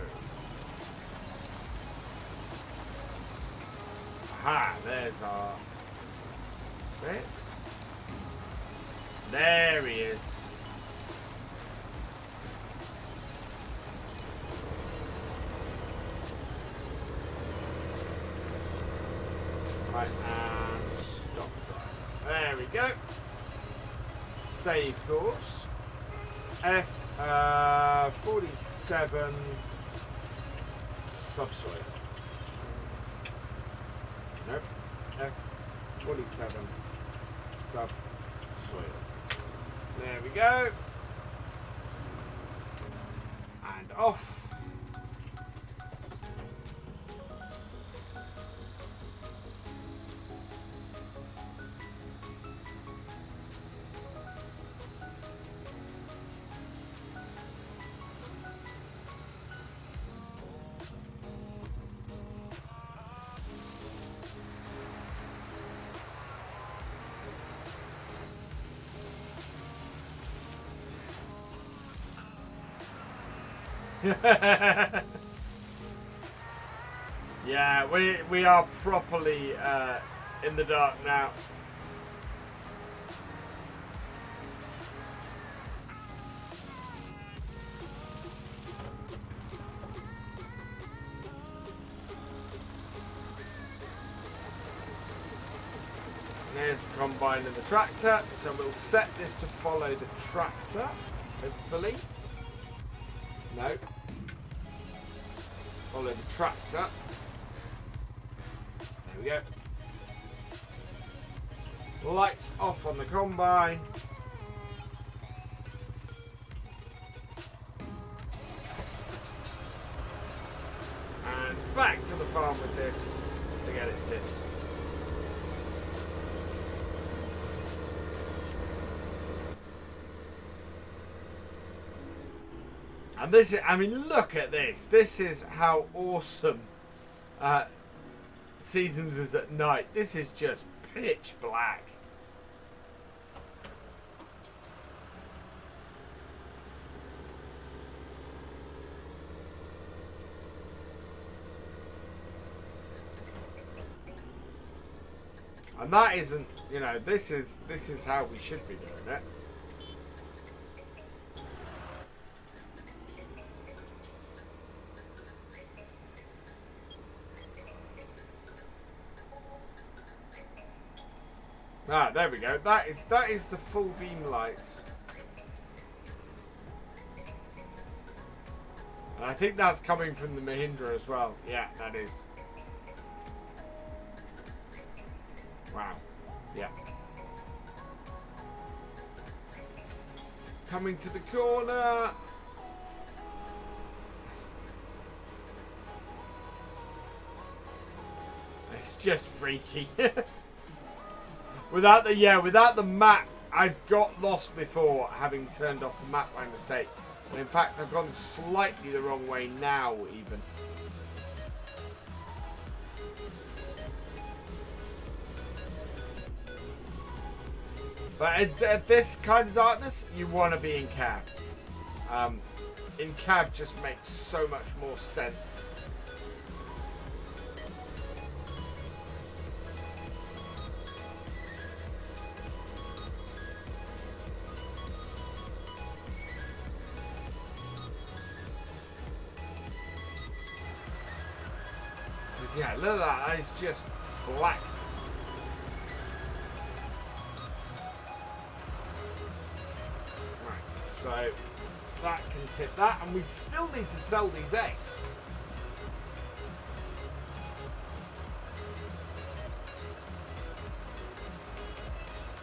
Aha, there's our bit. There he is. we go. Save course. F 47 subsoil. Nope. F 47 subsoil. There we go. And off. Yeah, we are properly in the dark now. There's the combine and the tractor, so we'll set this to follow the tractor, hopefully. No. Follow the tractor. There we go. Lights off on the combine. And back to the farm with this to get it tipped. And this is, I mean, look at this. This is how awesome Seasons is at night. This is just pitch black. And that isn't, you know, this is how we should be doing it. Ah, there we go. That is the full beam lights. And I think that's coming from the Mahindra as well. Yeah, that is. Wow. Yeah. Coming to the corner. It's just freaky. Without the map, I've got lost before having turned off the map by mistake. And in fact, I've gone slightly the wrong way now, even. But at this kind of darkness, you want to be in cab. In cab just makes so much more sense. Yeah, look at that. That is just blackness. Right, so that can tip that, and we still need to sell these eggs.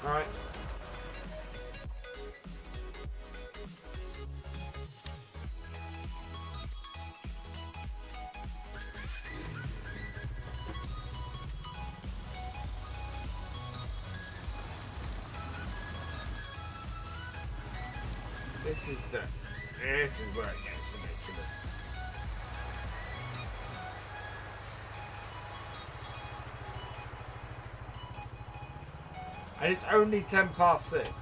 Right. This is where it gets ridiculous. And it's only 6:10.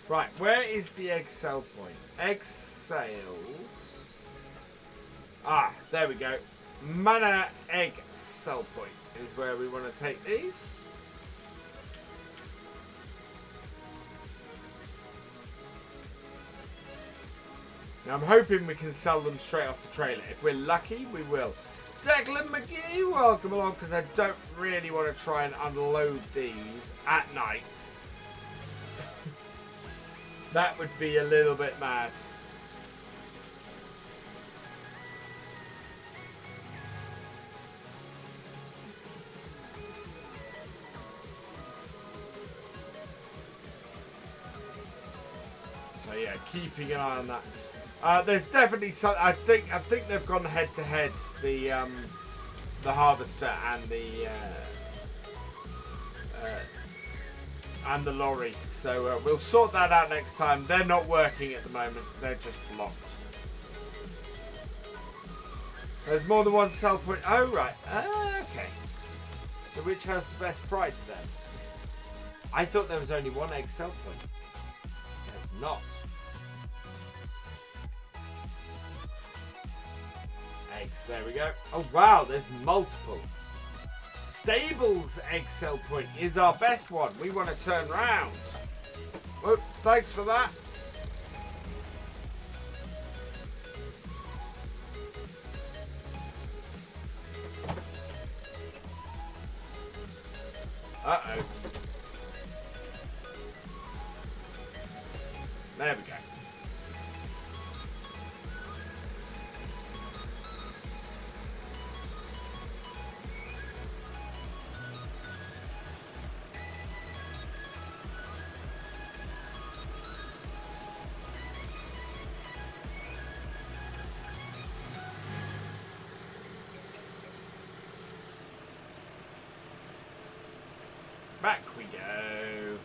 Right, where is the egg sale point? Egg sales. Ah, there we go. Manor egg sell point is where we want to take these. Now I'm hoping we can sell them straight off the trailer. If we're lucky, we will. Declan McGee, welcome along, because I don't really want to try and unload these at night. That would be a little bit mad. So yeah, keeping an eye on that. There's definitely some. I think they've gone head to head. The harvester and the lorry. So we'll sort that out next time. They're not working at the moment. They're just blocked. There's more than one sell point. Oh right. Okay. So which has the best price then? I thought there was only one egg sell point. There's not. Eggs, there we go. Oh wow, there's multiple. Stables egg sell point is our best one. We want to turn round. Oh, thanks for that. Uh-oh. There we go. Back we go.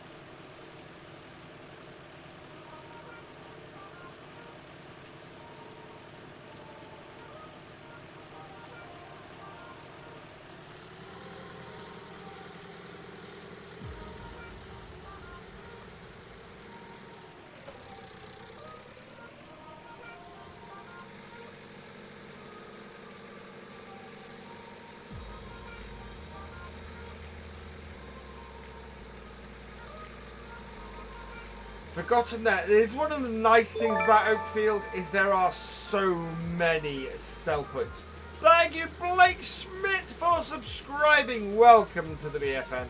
Forgotten that. There's one of the nice things about Oakfield is there are so many sell points. Thank you, Blake Schmidt, for subscribing. Welcome to the BFN.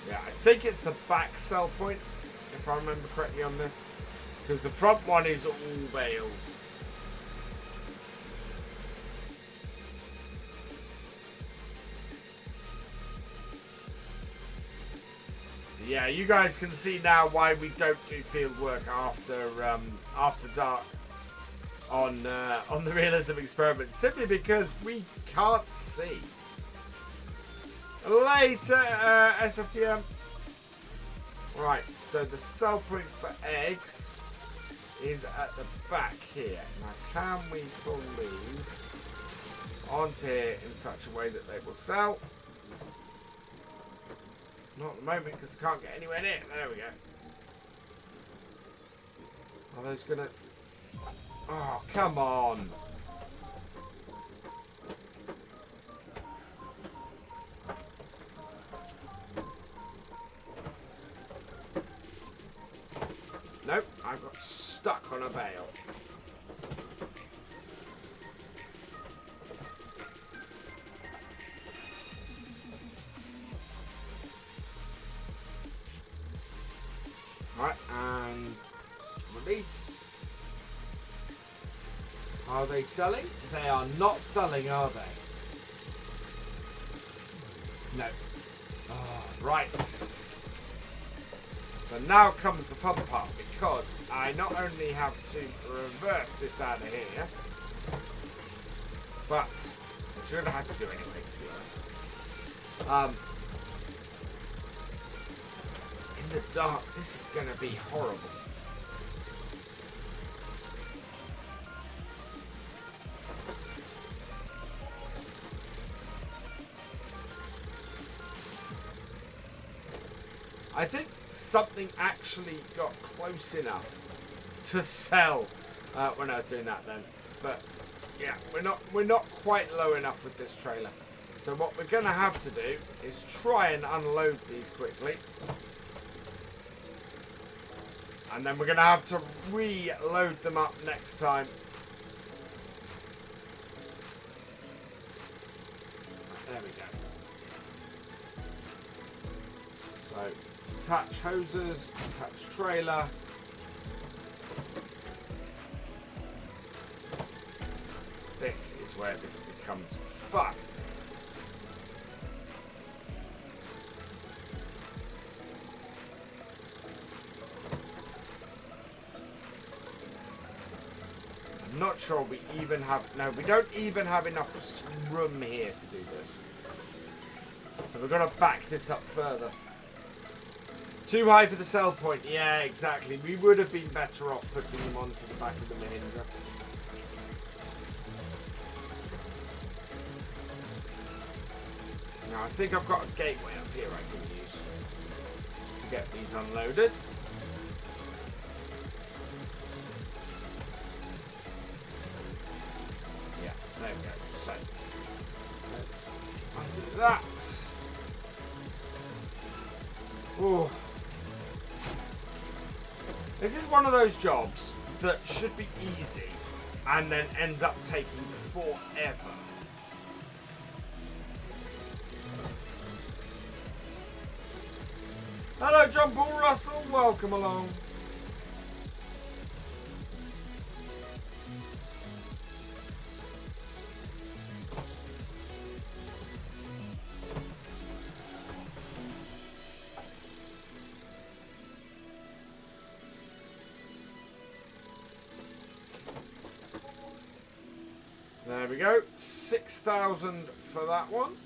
Yeah, I think it's the back sell point, if I remember correctly on this. Because the front one is all bales. Yeah, you guys can see now why we don't do field work after dark on the Realism Experiment, simply because we can't see. Later, SFTM. Right, so the sell point for eggs is at the back here. Now, can we pull these onto here in such a way that they will sell? Not at the moment because I can't get anywhere near. There we go. Are those gonna... Oh, come on. Nope, I got stuck on a bale. Right, and release. Are they selling? They are not selling, are they? No. Oh, right. But now comes the fun part, because I not only have to reverse this out of here, but which you're going to have to do anyway, to be honest. In the dark, this is going to be horrible. I think something actually got close enough to sell when I was doing that then. But yeah, we're not quite low enough with this trailer. So what we're going to have to do is try and unload these quickly. And then we're going to have to reload them up next time. There we go. So, detach hoses, detach trailer. This is where this becomes fun. I'm not sure we even have... No, we don't even have enough room here to do this. So we've got to back this up further. Too high for the sell point. Yeah, exactly. We would have been better off putting them onto the back of the Mahindra. Now, I think I've got a gateway up here I can use to get these unloaded. Yeah, there we go. So, let's undo that. Ooh. This is one of those jobs that should be easy and then ends up taking forever. Hello, John Paul Russell. Welcome along. There we go. 6,000 for that one.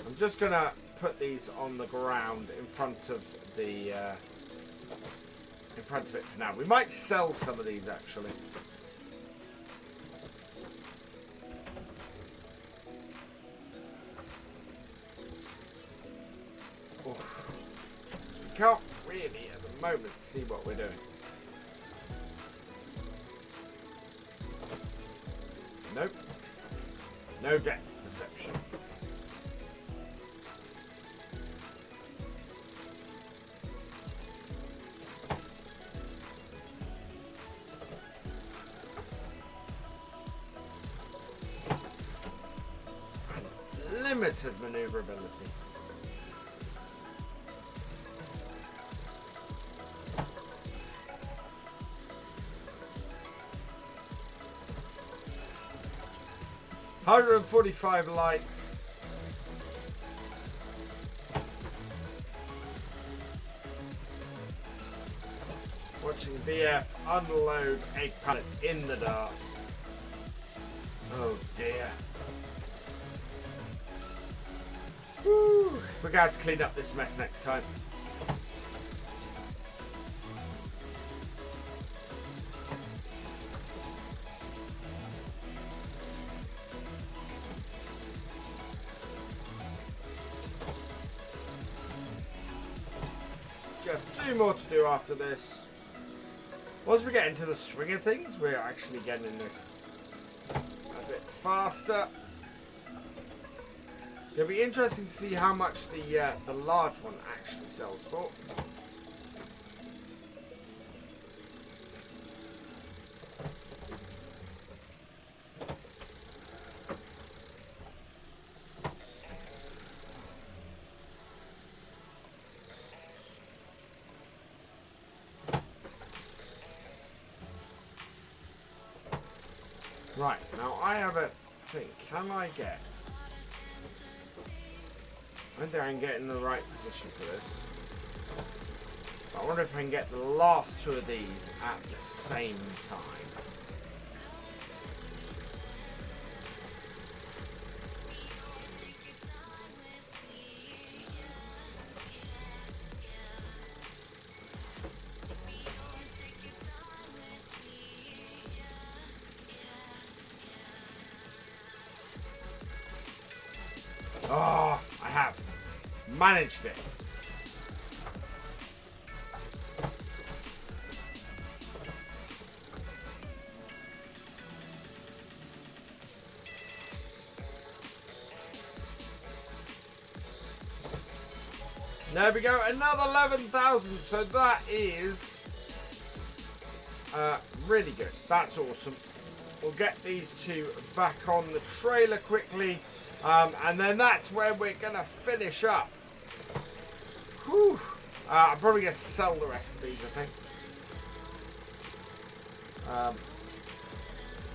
I'm just going to put these on the ground in front of the in front of it for now. We might sell some of these actually. Oh. We can't really at the moment see what we're doing. Nope. No depth perception. And limited maneuverability. $145 likes. Watching BF unload egg pallets in the dark. Oh dear. Woo. We're going to have to clean up this mess next time. Two more to do after this. Once we get into the swing of things, we're actually getting this a bit faster. It'll be interesting to see how much the large one actually sells for. Right, now I have a thing. Can I get... I don't think I can get in the right position for this. But I wonder if I can get the last two of these at the same time. have managed it. There we go, another 11,000. So that is really good. That's awesome. We'll get these two back on the trailer quickly, and then that's where we're gonna finish up. Whew. I'm probably gonna sell the rest of these, I think,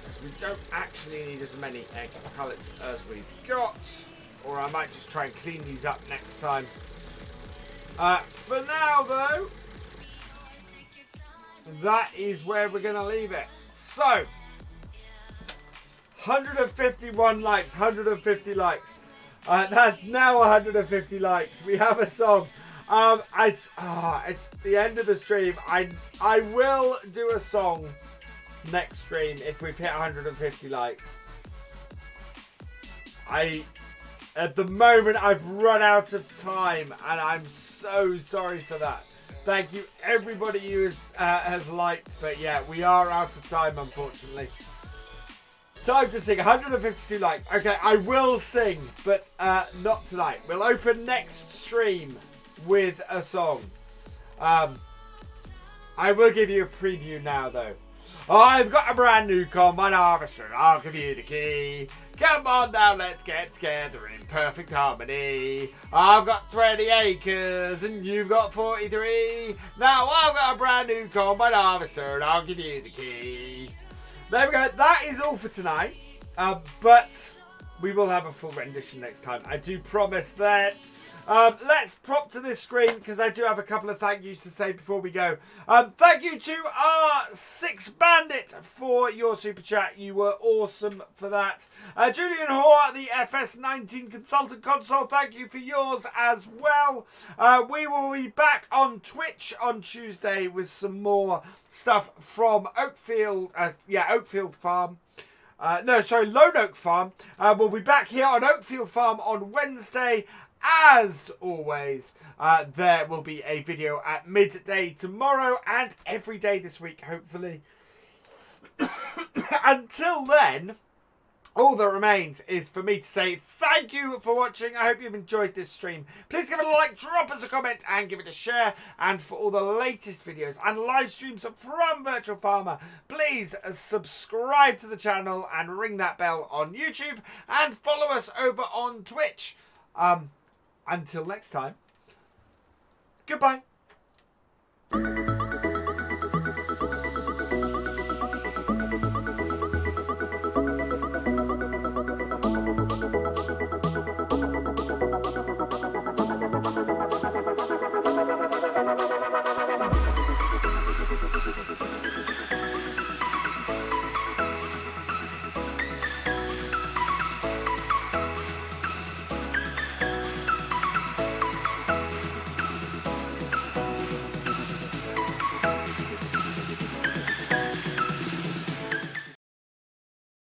because we don't actually need as many egg pellets as we've got, or I might just try and clean these up next time. For now, though, that is where we're going to leave it. So, 151 likes, 150 likes. That's now 150 likes. We have a song. It's the end of the stream. I will do a song next stream if we've hit 150 likes. At the moment, I've run out of time, and I'm so sorry for that. Thank you, everybody who has liked, but yeah, we are out of time, unfortunately. Time to sing, 152 likes. Okay, I will sing, but not tonight. We'll open next stream with a song. I will give you a preview now, though. I've got a brand new combine harvester, and I'll give you the key. Come on now, let's get together in perfect harmony. I've got 20 acres and you've got 43. Now I've got a brand new combine harvester and I'll give you the key. There we go. That is all for tonight. But we will have a full rendition next time. I do promise that. Let's prop to this screen because I do have a couple of thank yous to say before we go. Thank you to R6 Bandit for your super chat. You were awesome for that. Julian Hoare, the FS19 Consultant Console, thank you for yours as well. We will be back on Twitch on Tuesday with some more stuff from Oakfield Farm. Lone Oak Farm. We'll be back here on Oakfield Farm on Wednesday. As always, there will be a video at midday tomorrow and every day this week, hopefully. Until then, all that remains is for me to say thank you for watching. I hope you've enjoyed this stream. Please give it a like, drop us a comment, and give it a share. And for all the latest videos and live streams from Virtual Farmer, please subscribe to the channel and ring that bell on YouTube and follow us over on Twitch. Until next time, goodbye.